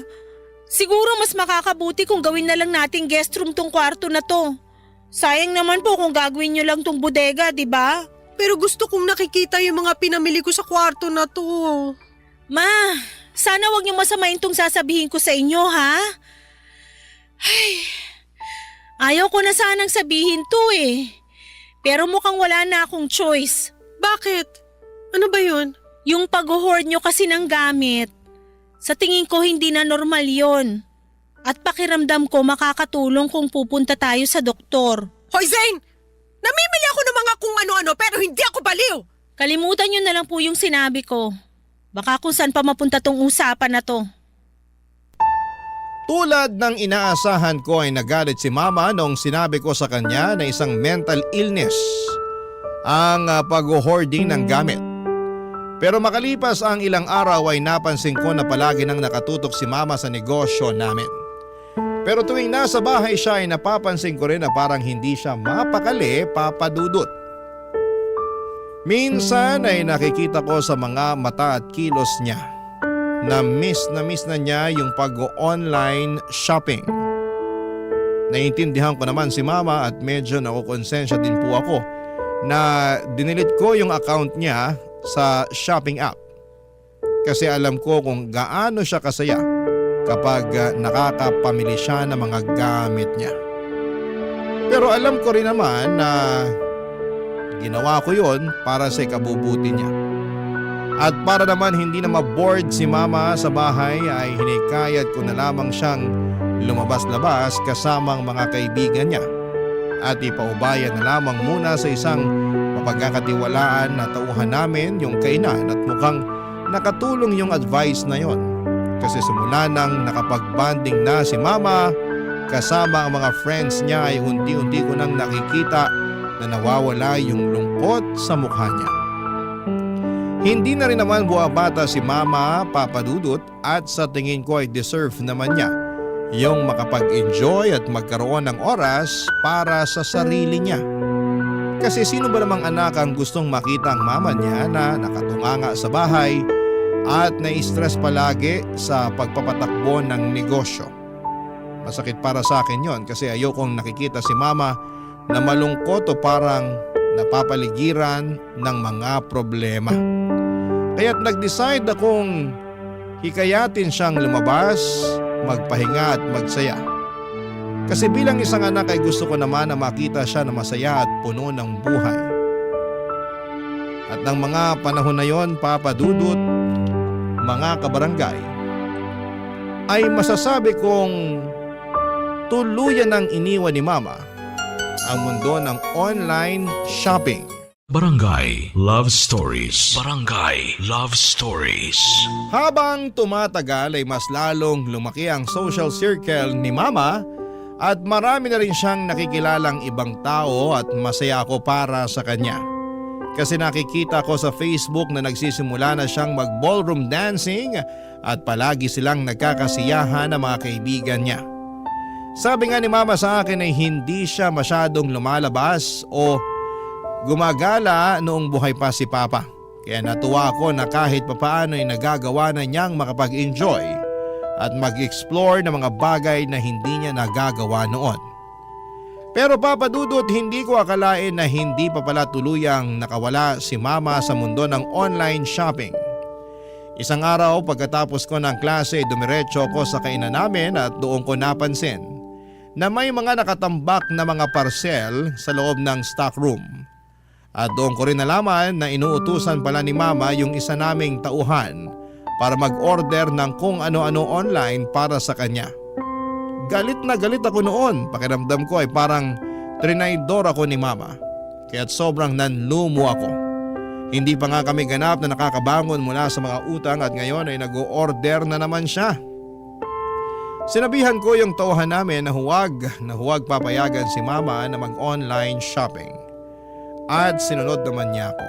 siguro mas makakabuti kung gawin na lang nating guest room tong kwarto na to. Sayang naman po kung gagawin nyo lang tong bodega, di ba? Pero gusto kong nakikita yung mga pinamili ko sa kwarto na to. Ma, sana wag niyo masamain tong sasabihin ko sa inyo, ha? Ay, ayaw ko na sanang sabihin to eh. Pero mukhang wala na akong choice. Bakit? Ano ba yun? Yung pag-hoard nyo kasi ng gamit. Sa tingin ko hindi na normal yon. At pakiramdam ko makakatulong kung pupunta tayo sa doktor. Hoy Zane! Namimili ako ng mga kung ano-ano pero hindi ako baliw! Kalimutan nyo na lang po yung sinabi ko. Baka kung saan pa mapunta tong usapan na to. Tulad ng inaasahan ko ay nagalit si mama noong sinabi ko sa kanya na isang mental illness ang pag-hoarding ng gamit. Pero makalipas ang ilang araw ay napansin ko na palagi nang nakatutok si mama sa negosyo namin. Pero tuwing nasa bahay siya ay napapansin ko rin na parang hindi siya mapakali, Papa Dudut. Minsan ay nakikita ko sa mga mata at kilos niya na miss na niya yung pag-online shopping. Naiintindihan ko naman si mama at medyo nakukonsensya din po ako na dinilit ko yung account niya sa shopping app. Kasi alam ko kung gaano siya kasaya kapag nakakapamili siya ng mga gamit niya. Pero alam ko rin naman na ginawa ko yon para sa ikabubuti niya. At para naman hindi na ma-bored si mama sa bahay ay hinikayat ko na lamang siyang lumabas-labas kasamang mga kaibigan niya. At ipaubayan na lamang muna sa isang mapagkakatiwalaan na tauhan namin yung kainan at mukhang nakatulong yung advice na yon. Kasi simula nang nakapag-bonding na si mama kasama ang mga friends niya ay unti-unti ko nang nakikita na nawawala yung lungkot sa mukha niya. Hindi na rin naman buwabata si mama, Papa Dudut, at sa tingin ko ay deserve naman niya yung makapag-enjoy at magkaroon ng oras para sa sarili niya. Kasi sino ba namang anak ang gustong makita ang mama niya na nakatunganga sa bahay at nai-stress palagi sa pagpapatakbo ng negosyo? Masakit para sa akin yon kasi ayokong nakikita si mama na malungkot o parang napapaligiran ng mga problema. Kaya't nag-decide akong hikayatin siyang lumabas, magpahinga at magsaya. Kasi bilang isang anak ay gusto ko naman na makita siya na masaya at puno ng buhay. At ng mga panahon na yon, Papa Dudut, mga kabarangay, ay masasabi kong tuluyan ng iniwan ni mama ang mundo ng online shopping. Barangay Love Stories. Barangay Love Stories. Habang tumatagal ay mas lalong lumaki ang social circle ni mama at marami na rin siyang nakikilalang ibang tao at masaya ako para sa kanya. Kasi nakikita ko sa Facebook na nagsisimula na siyang mag-ballroom dancing at palagi silang nagkakasiyahan ng mga kaibigan niya. Sabi nga ni mama sa akin ay hindi siya masyadong lumalabas o gumagala noong buhay pa si Papa. Kaya natuwa ako na kahit papaano ay nagagawa na niyang makapag-enjoy at mag-explore ng mga bagay na hindi niya nagagawa noon. Pero Papa Dudut, hindi ko akalain na hindi pa pala tuluyang nakawala si mama sa mundo ng online shopping. Isang araw pagkatapos ko ng klase, dumiretso ko sa kainan namin at doon ko napansin na may mga nakatambak na mga parcel sa loob ng stock room. At doon ko rin nalaman na inuutusan pala ni mama yung isa naming tauhan para mag-order ng kung ano-ano online para sa kanya. Galit na galit ako noon, pakiramdam ko ay parang trinaydor ako ni mama. Kaya't sobrang nanlumo ako. Hindi pa nga kami ganap na nakakabangon mula sa mga utang at ngayon ay nag-o-order na naman siya. Sinabihan ko yung tauhan namin na huwag papayagan si mama na mag-online shopping. At sinunod naman niya ako.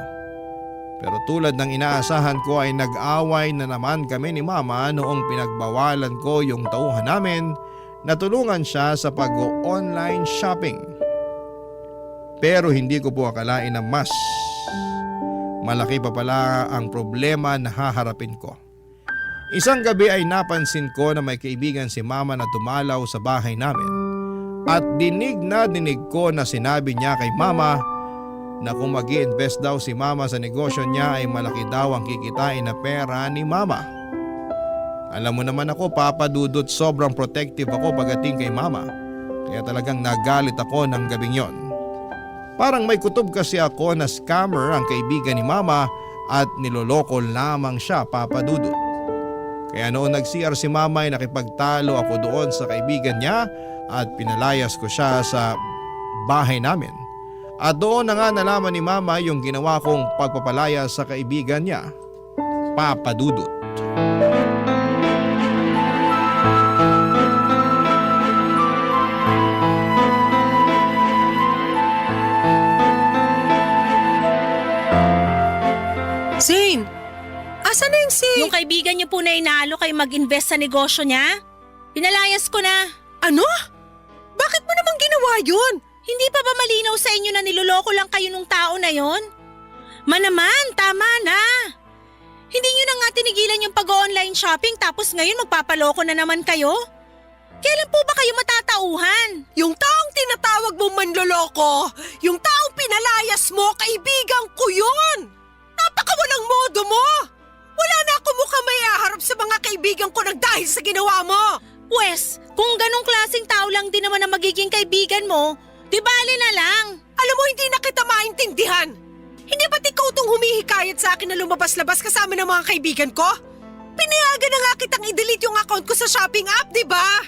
Pero tulad ng inaasahan ko ay nag-away na naman kami ni mama noong pinagbawalan ko yung tauhan namin na tulungan siya sa pag-online shopping. Pero hindi ko po akalain na mas malaki pa pala ang problema na haharapin ko. Isang gabi ay napansin ko na may kaibigan si mama na dumalaw sa bahay namin. At dinig ko na sinabi niya kay mama na kung mag-i-invest daw si mama sa negosyo niya ay malaki daw ang kikitain na pera ni mama. Alam mo naman ako, Papa Dudut, sobrang protective ako pagdating kay mama. Kaya talagang nagalit ako ng gabing yon. Parang may kutob kasi ako na scammer ang kaibigan ni mama at niloloko lamang siya, Papa Dudut. Kaya noon nag-CR si mama ay nakipagtalo ako doon sa kaibigan niya at pinalayas ko siya sa bahay namin. At doon na nga nalaman ni Mama yung ginawa kong pagpapalaya sa kaibigan niya, Papa Dudut. Zane! Asan na yung Yung kaibigan niyo po na inaalo kayo mag-invest sa negosyo niya? Pinalayas ko na. Ano? Bakit mo naman ginawa yun? Hindi pa ba malinaw sa inyo na niloloko lang kayo nung tao na yon? Manaman, tama na. Hindi nyo na nga tinigilan yung pag-online shopping tapos ngayon magpapaloko na naman kayo? Kailan po ba kayo matatauhan? Yung taong tinatawag mo manloloko, yung taong pinalayas mo, kaibigan ko yun! Napakawalang modo mo! Wala na ako mukhang may aharap sa mga kaibigan ko nang dahil sa ginawa mo! Pwes, kung ganong klaseng tao lang din naman ang magiging kaibigan mo, di bali na lang. Alam mo, hindi na kita maintindihan! Hindi ba't ikaw itong humihikayat sa akin na lumabas-labas kasama ng mga kaibigan ko? Pinayagan na nga kitang i-delete yung account ko sa shopping app, di ba?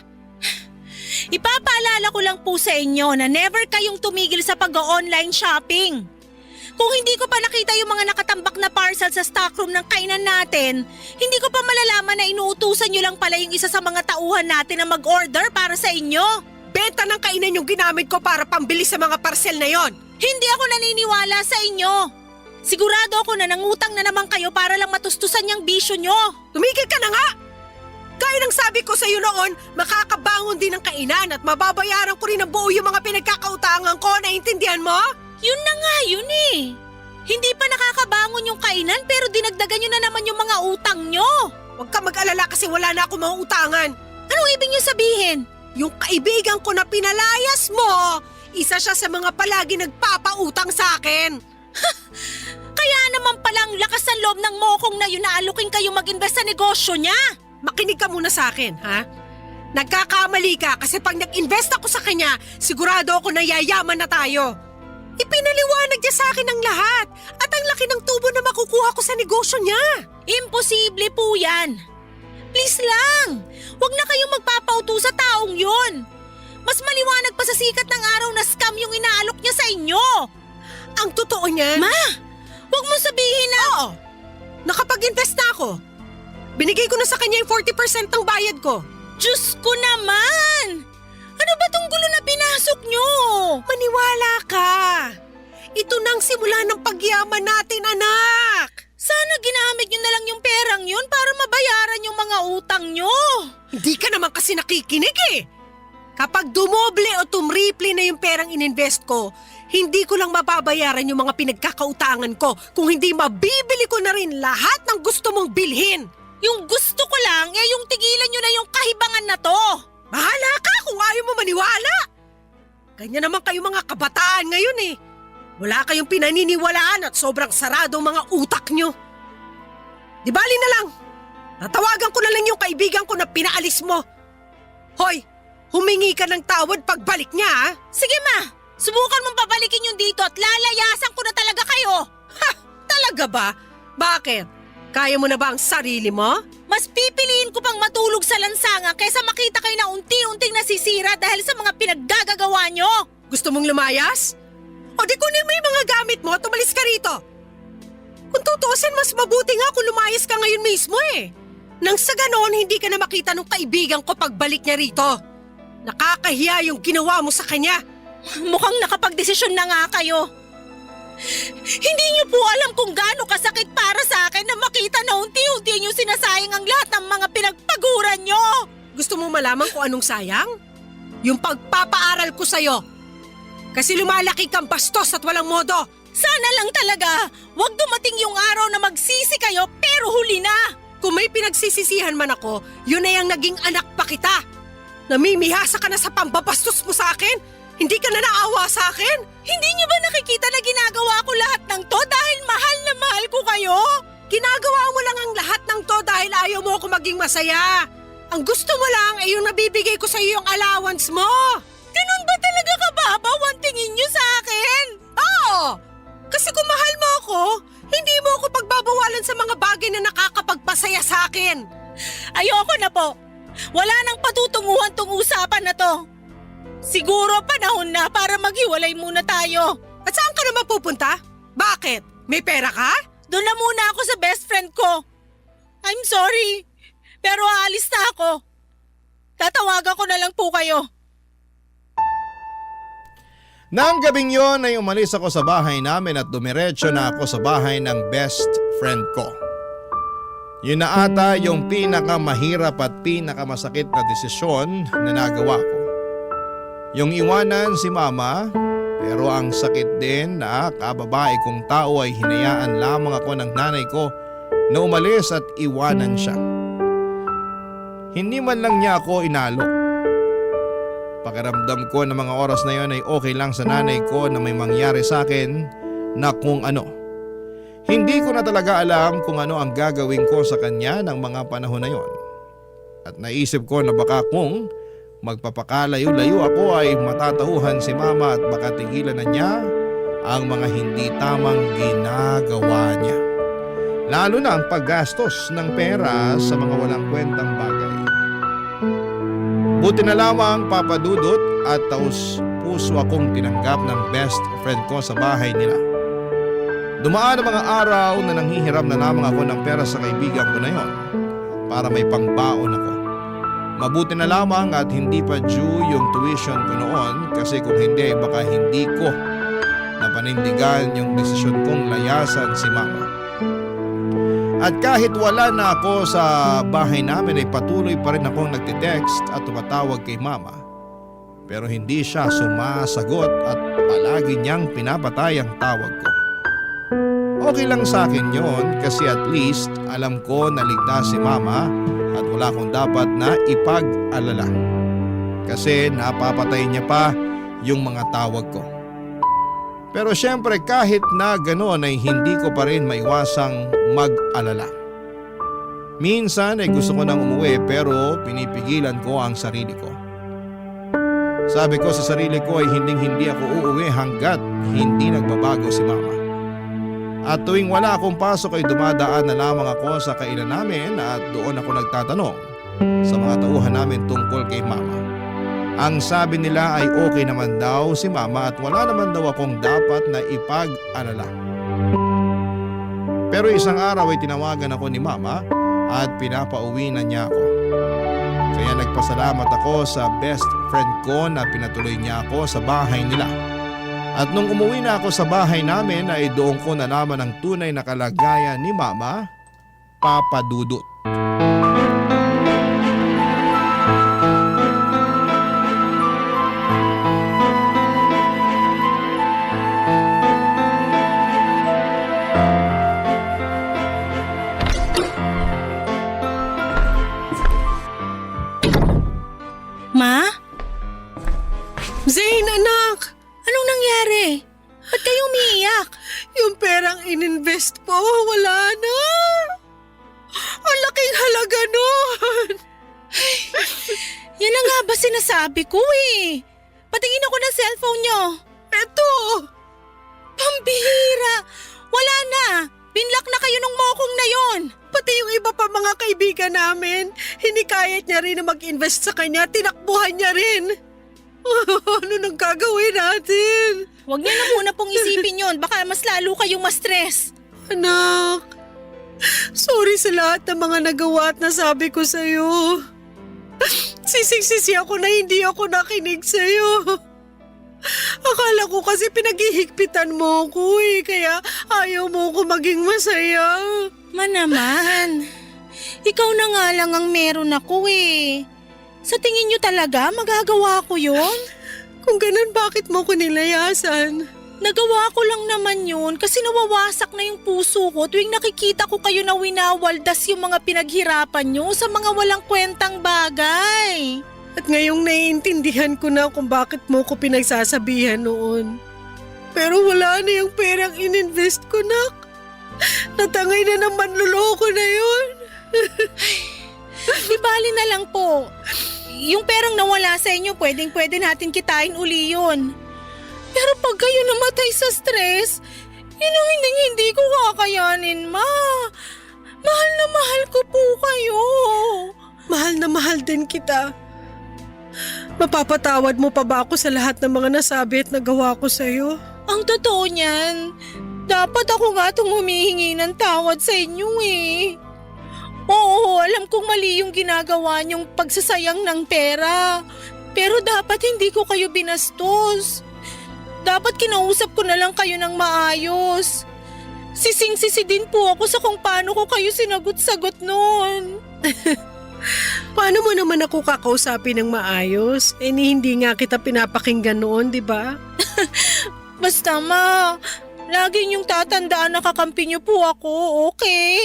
Ipapaalala ko lang po sa inyo na never kayong tumigil sa pag-online shopping. Kung hindi ko pa nakita yung mga nakatambak na parcel sa stockroom ng kainan natin, hindi ko pa malalaman na inuutusan nyo lang pala yung isa sa mga tauhan natin na mag-order para sa inyo. Benta ng kainan yung ginamit ko para pambili sa mga parcel na yon. Hindi ako naniniwala sa inyo. Sigurado ako na nangutang na naman kayo para lang matustusan yung bisyo nyo. Tumigil ka na nga! Gaya ng sabi ko sa iyo noon, makakabangon din ng kainan at mababayaran ko rin ng buo yung mga pinagkakautangan ko, naiintindihan mo? Yun na nga yun eh. Hindi pa nakakabangon yung kainan pero dinagdagan nyo na naman yung mga utang nyo. Huwag ka mag-alala kasi wala na ako mga utangan. Anong ibig nyo sabihin? Yung kaibigan ko na pinalayas mo, isa siya sa mga palagi nagpapautang sa akin. Kaya naman palang lakas ng loob ng mokong na yun na alukin kayo mag-invest sa negosyo niya. Makinig ka muna sa akin, ha? Nagkakamali ka kasi pag nag-invest ako sa kanya, sigurado ako na yayaman na tayo. Ipinaliwanag niya sa akin ang lahat at ang laki ng tubo na makukuha ko sa negosyo niya. Imposible po yan. Please lang, huwag na kayong magpapauto sa taong yun. Mas maliwanag pa sa sikat ng araw na scam yung inaalok niya sa inyo. Ang totoo niyan… Ma, huwag mo sabihin na… Oo, nakapag-invest na ako. Binigay ko na sa kanya yung 40% ng bayad ko. Diyos ko naman! Ano ba tong gulo na pinasok nyo? Maniwala ka. Ito nang simula ng pagyaman natin, anak. Sana ginamit nyo na lang yung perang yun para mabayaran yung mga utang nyo. Hindi ka naman kasi nakikinig eh. Kapag dumoble o tumriple na yung perang ininvest ko, hindi ko lang mababayaran yung mga pinagkakautangan ko kung hindi mabibili ko na rin lahat ng gusto mong bilhin. Yung gusto ko lang, yung tigilan nyo na yung kahibangan na to. Bahala ka kung ayaw mo maniwala. Ganyan naman kayo mga kabataan ngayon eh. Wala kayong pinaniniwalaan at sobrang sarado ang mga utak nyo. Di bali na lang. Natawagan ko na lang yung kaibigan ko na pinaalis mo. Hoy, humingi ka ng tawad pagbalik niya ha? Sige ma, subukan mong babalikin yung dito at lalayasan ko na talaga kayo. Ha! Talaga ba? Bakit? Kaya mo na ba ang sarili mo? Mas pipiliin ko pang matulog sa lansangan kaysa makita kayo na unti-unting nasisira dahil sa mga pinaggagawa nyo. Gusto mong lumayas? O di kunin mo yung mga gamit mo at umalis ka rito. Kung tutuusin, mas mabuti nga kung lumayas ka ngayon mismo eh. Nang sa ganoon, hindi ka na makita ng kaibigan ko pagbalik niya rito. Nakakahiya yung ginawa mo sa kanya. Mukhang nakapagdesisyon na nga kayo. Hindi niyo po alam kung gaano kasakit para sa akin na makita na unti-unti niyo sinasayang ang lahat ng mga pinagpaguran niyo. Gusto mo malaman kung anong sayang? Yung pagpapaaral ko sa'yo. Kasi lumalaki kang bastos at walang modo. Sana lang talaga, wag dumating yung araw na magsisi kayo pero huli na. Kung may pinagsisisihan man ako, yun na yung naging anak pa kita. Namimihasa ka na sa pambabastos mo sa akin? Hindi ka na naawa sa akin? Hindi niyo ba nakikita na ginagawa ko lahat ng to dahil mahal na mahal ko kayo? Ginagawa mo lang ang lahat ng to dahil ayaw mo ako maging masaya. Ang gusto mo lang ay yung nabibigay ko sa iyo yung allowance mo. Ganun ba talaga kababaw ang tingin niyo sa akin? Oo! Kasi kung mahal mo ako, hindi mo ako pagbabawalan sa mga bagay na nakakapagpasaya sa akin. Ayoko na po. Wala nang patutunguhan tong usapan na to. Siguro panahon na para maghiwalay muna tayo. At sa na mapupunta? Bakit? May pera ka? Doon na muna ako sa best friend ko. I'm sorry, pero aalis na ako. Tatawagan ko na lang po kayo. Nang gabing yon ay umalis ako sa bahay namin at dumiretso na ako sa bahay ng best friend ko. Yun na ata yung pinakamahirap at pinakamasakit na desisyon na nagawa ko. Yung iwanan si mama, pero ang sakit din na kababae kong tao ay hinayaan lamang ako ng nanay ko na umalis at iwanan siya. Hindi man lang niya ako inalo. Pakiramdam ko na mga oras na yon ay okay lang sa nanay ko na may mangyari sa akin na kung ano. Hindi ko na talaga alam kung ano ang gagawin ko sa kanya ng mga panahon na yon. At naisip ko na baka kung magpapakalayo-layo ako ay matatauhan si mama at baka tigilan na niya ang mga hindi tamang ginagawa niya. Lalo na ang paggastos ng pera sa mga walang kwentang bagay. Buti na lamang papadudot at taus puso akong tinanggap ng best friend ko sa bahay nila. Dumaan ang mga araw na nanghihiram na lamang ako ng pera sa kaibigan ko na yon para may pangbaon ako. Mabuti na lamang at hindi pa due yung tuition ko noon kasi kung hindi baka hindi ko napanindigan yung desisyon kong layasan si mama. At kahit wala na ako sa bahay namin ay patuloy pa rin akong nagte-text at tumatawag kay mama. Pero hindi siya sumasagot at palagi niyang pinapatay ang tawag ko. Okay lang sa akin yon kasi at least alam ko na ligtas si mama at wala akong dapat na ipag-alala. Kasi napapatay niya pa yung mga tawag ko. Pero syempre kahit na gano'n ay hindi ko pa rin maiwasang mag-alala. Minsan ay gusto ko nang umuwi pero pinipigilan ko ang sarili ko. Sabi ko sa sarili ko ay hindi ako uuwi hanggat hindi nagbabago si mama. At tuwing wala akong pasok ay dumadaan na lamang ako sa kainan namin at doon ako nagtatanong sa mga tauhan namin tungkol kay mama. Ang sabi nila ay okay naman daw si mama at wala naman daw akong dapat na ipag-alala. Pero isang araw ay tinawagan ako ni mama at pinapauwi na niya ako. Kaya nagpasalamat ako sa best friend ko na pinatuloy niya ako sa bahay nila. At nung umuwi na ako sa bahay namin ay doon ko nalaman ang tunay na kalagayan ni mama, Papa Dudut. Ma? Zane, anak! Anong nangyari? Ba't kayo umiiyak? Yung perang ininvest ko, wala na. Ang laking halaga nun. Yan na nga ba sinasabi ko eh. Patingin ako ng cellphone nyo. Eto! Pambihira! Wala na! Binlock na kayo nung mokong na yon. Pati yung iba pa mga kaibigan namin, hinikayat niya rin na mag-invest sa kanya, tinakbuhan niya rin. Ano nang gagawin natin? Huwag niyo na muna pong isipin yon. Baka mas lalo kayong ma-stress. Anak, sorry sa lahat ng mga nagawa at nasabi ko sa'yo. Sisig-sisi ako na hindi ako nakinig sa'yo. Akala ko kasi pinaghihigpitan mo ko eh, kaya ayaw mo ko maging masaya. Naman, ikaw na nga lang ang meron ako eh. Sa tingin niyo talaga magagawa ko yon? Kung ganun, bakit mo ko nilayasan? Nagawa ko lang naman yun kasi nawawasak na yung puso ko tuwing nakikita ko kayo na winawaldas yung mga pinaghirapan nyo sa mga walang kwentang bagay. At ngayong naiintindihan ko na kung bakit mo ko pinagsasabihan noon. Pero wala na yung perang ininvest ko, nak. Natangay na ng manluloko na yun. Di bali na lang po. Yung perang nawala sa inyo, pwedeng-pwede natin kitain uli yun. Pero pag kayo namatay sa stress, yun ang hindi ko kakayanin, ma. Mahal na mahal ko po kayo. Mahal na mahal din kita. Mapapatawad mo pa ba ako sa lahat ng mga nasabi at nagawa ko sa'yo? Ang totoo niyan, dapat ako nga itong humihingi ng tawad sa inyo eh. Oo, alam kong mali yung ginagawa niyong pagsasayang ng pera. Pero dapat hindi ko kayo binastos. Dapat kinausap ko na lang kayo ng maayos. Sising-sisi din po ako sa kung paano ko kayo sinagot-sagot noon. Paano mo naman ako kakausapin ng maayos? Hindi nga kita pinapakinggan noon, di ba? Basta ma, lagi niyong tatandaan na kakampi niyo po ako, okay?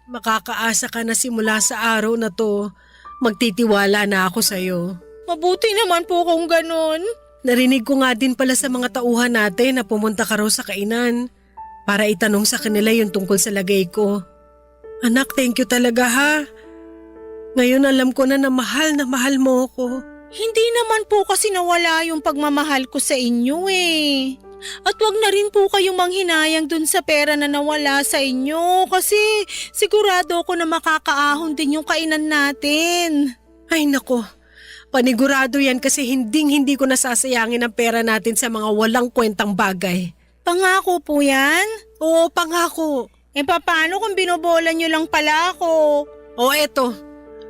Makakaasa ka na simula sa araw na to. Magtitiwala na ako sa'yo. Mabuti naman po kung ganun. Narinig ko nga din pala sa mga tauhan natin na pumunta ka raw sa kainan para itanong sa kanila yung tungkol sa lagay ko. Anak, thank you talaga ha. Ngayon alam ko na mahal mo ako. Hindi naman po kasi nawala yung pagmamahal ko sa inyo eh. At wag na rin po kayong manghinayang dun sa pera na nawala sa inyo kasi sigurado ako na makakaahon din yung kainan natin. Ay nako, panigurado yan kasi hindi ko nasasayangin ang pera natin sa mga walang kwentang bagay. Pangako po yan? Oo, pangako. Paano kung binobola nyo lang pala ako? O eto,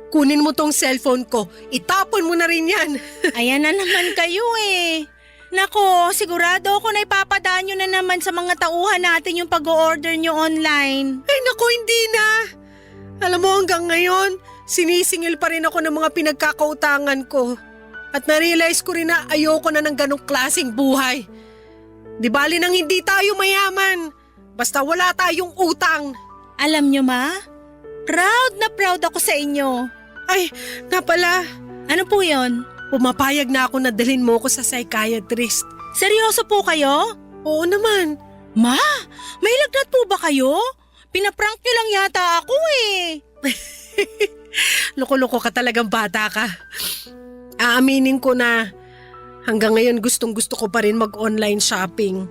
kunin mo tong cellphone ko, itapon mo na rin yan. Ayan na naman kayo eh. Nako, sigurado ako na ipapadaan nyo na naman sa mga tauhan natin yung pag-order nyo online. Ay nako, hindi na. Alam mo hanggang ngayon, sinisingil pa rin ako ng mga pinagkakautangan ko. At narealize ko rin na ayoko na ng ganong klaseng buhay. Di bali nang hindi tayo mayaman, basta wala tayong utang. Alam nyo ma, proud na proud ako sa inyo. Ay, nga pala, Ano po yon? pumapayag na ako na dalhin mo ko sa psychiatrist. Seryoso po kayo? Oo naman. Ma, may lagnat po ba kayo? Pinaprank nyo lang yata ako eh. Loko-loko ka talagang bata ka. Aaminin ko na hanggang ngayon gustong-gusto ko pa rin mag-online shopping.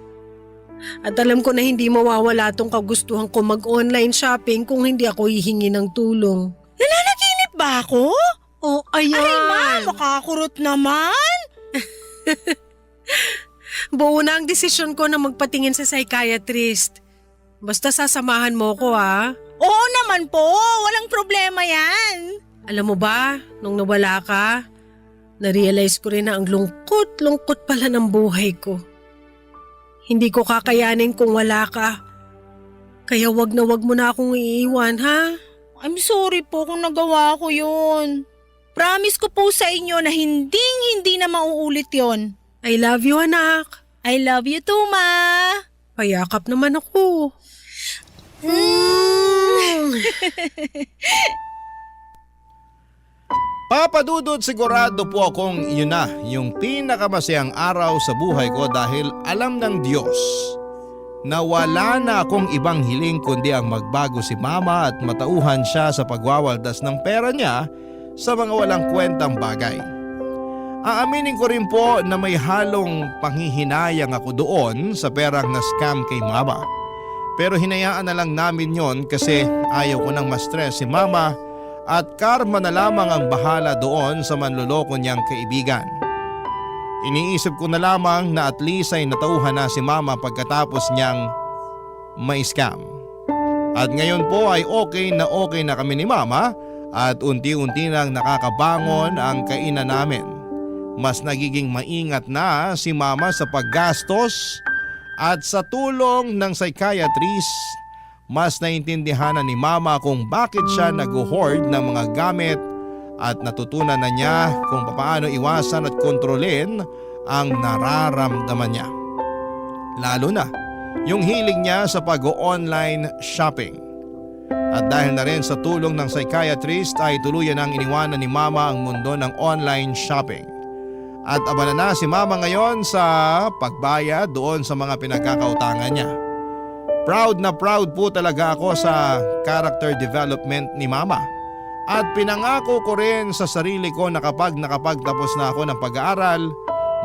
At alam ko na hindi mawawala tong kagustuhan ko mag-online shopping kung hindi ako hihingi ng tulong. Nananaginip ba ako? Oh, ayan. Ay ma, makakurot naman. Buo na ang desisyon ko na magpatingin sa psychiatrist. Basta sasamahan mo ko ha. Oo naman po, walang problema yan. Alam mo ba, nung nawala ka, narealize ko rin na ang lungkot pala ng buhay ko. Hindi ko kakayanin kung wala ka. Kaya wag mo na akong iiwan ha. I'm sorry po kung nagawa ko yun. Promise ko po sa inyo na hindi na mauulit yon. I love you anak. I love you too, ma. Payakap naman ako. Papadudod, sigurado po akong yun na yung pinakamasayang araw sa buhay ko dahil alam ng Diyos na wala na akong ibang hiling kundi ang magbago si mama at matauhan siya sa pagwawaldas ng pera niya sa mga walang kwentang bagay. Aaminin ko rin po na may halong panghihinayang ako doon sa perang na-scam kay mama. Pero hinayaan na lang namin yon kasi ayaw ko nang ma-stress si mama at karma na lamang ang bahala doon sa manloloko niyang kaibigan. Iniisip ko na lamang na at least ay natauhan na si mama pagkatapos niyang ma-scam. At ngayon po ay okay na kami ni mama at unti-unti nang nakakabangon ang kainan namin. Mas nagiging maingat na si mama sa paggastos at sa tulong ng psychiatrist, mas naintindihan na ni mama kung bakit siya nag-hoard ng mga gamit at natutunan na niya kung paano iwasan at kontrolin ang nararamdaman niya. Lalo na yung hilig niya sa pag-online shopping. At dahil na rin sa tulong ng psychiatrist ay tuluyan ang iniwanan ni mama ang mundo ng online shopping. At abala na si mama ngayon sa pagbayad doon sa mga pinagkakautangan niya. Proud na proud po talaga ako sa character development ni mama. At pinangako ko rin sa sarili ko na kapag nakapagtapos na ako ng pag-aaral,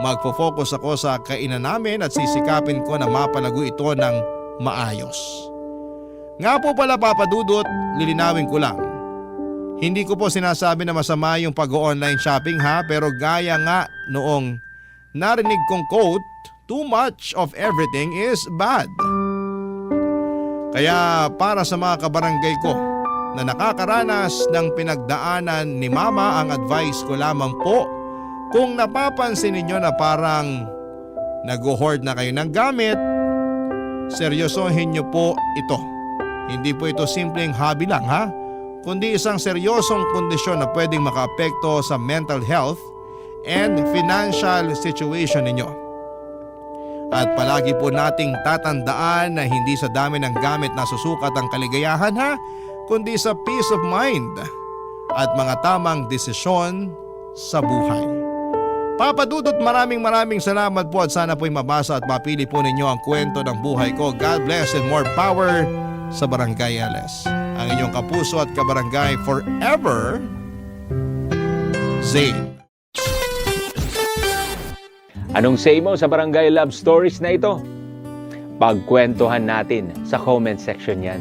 magfo-focus ako sa kainan namin at sisikapin ko na mapalago ito ng maayos. Nga po pala papadudot, lilinawin ko lang. Hindi ko po sinasabi na masama yung pag-online shopping ha, pero gaya nga noong narinig kong quote too much of everything is bad. Kaya para sa mga kabarangay ko na nakakaranas ng pinagdaanan ni Mama, ang advice ko lamang po, kung napapansin ninyo na parang nag-hoard na kayo ng gamit, seryosohin nyo po ito. Hindi po ito simpleng hobby lang ha, kundi isang seryosong kondisyon na pwedeng makaapekto sa mental health and financial situation ninyo. At palagi po nating tatandaan na hindi sa dami ng gamit na susukat ang kaligayahan ha, kundi sa peace of mind at mga tamang desisyon sa buhay. Papa Dudut, maraming salamat po at sana po'y mabasa at mapili po ninyo ang kwento ng buhay ko. God bless and more power sa Barangay LS. Ang inyong kapuso at kabarangay forever, Zane. Anong say mo sa Barangay Love Stories na ito? Pagkwentuhan natin sa comment section yan.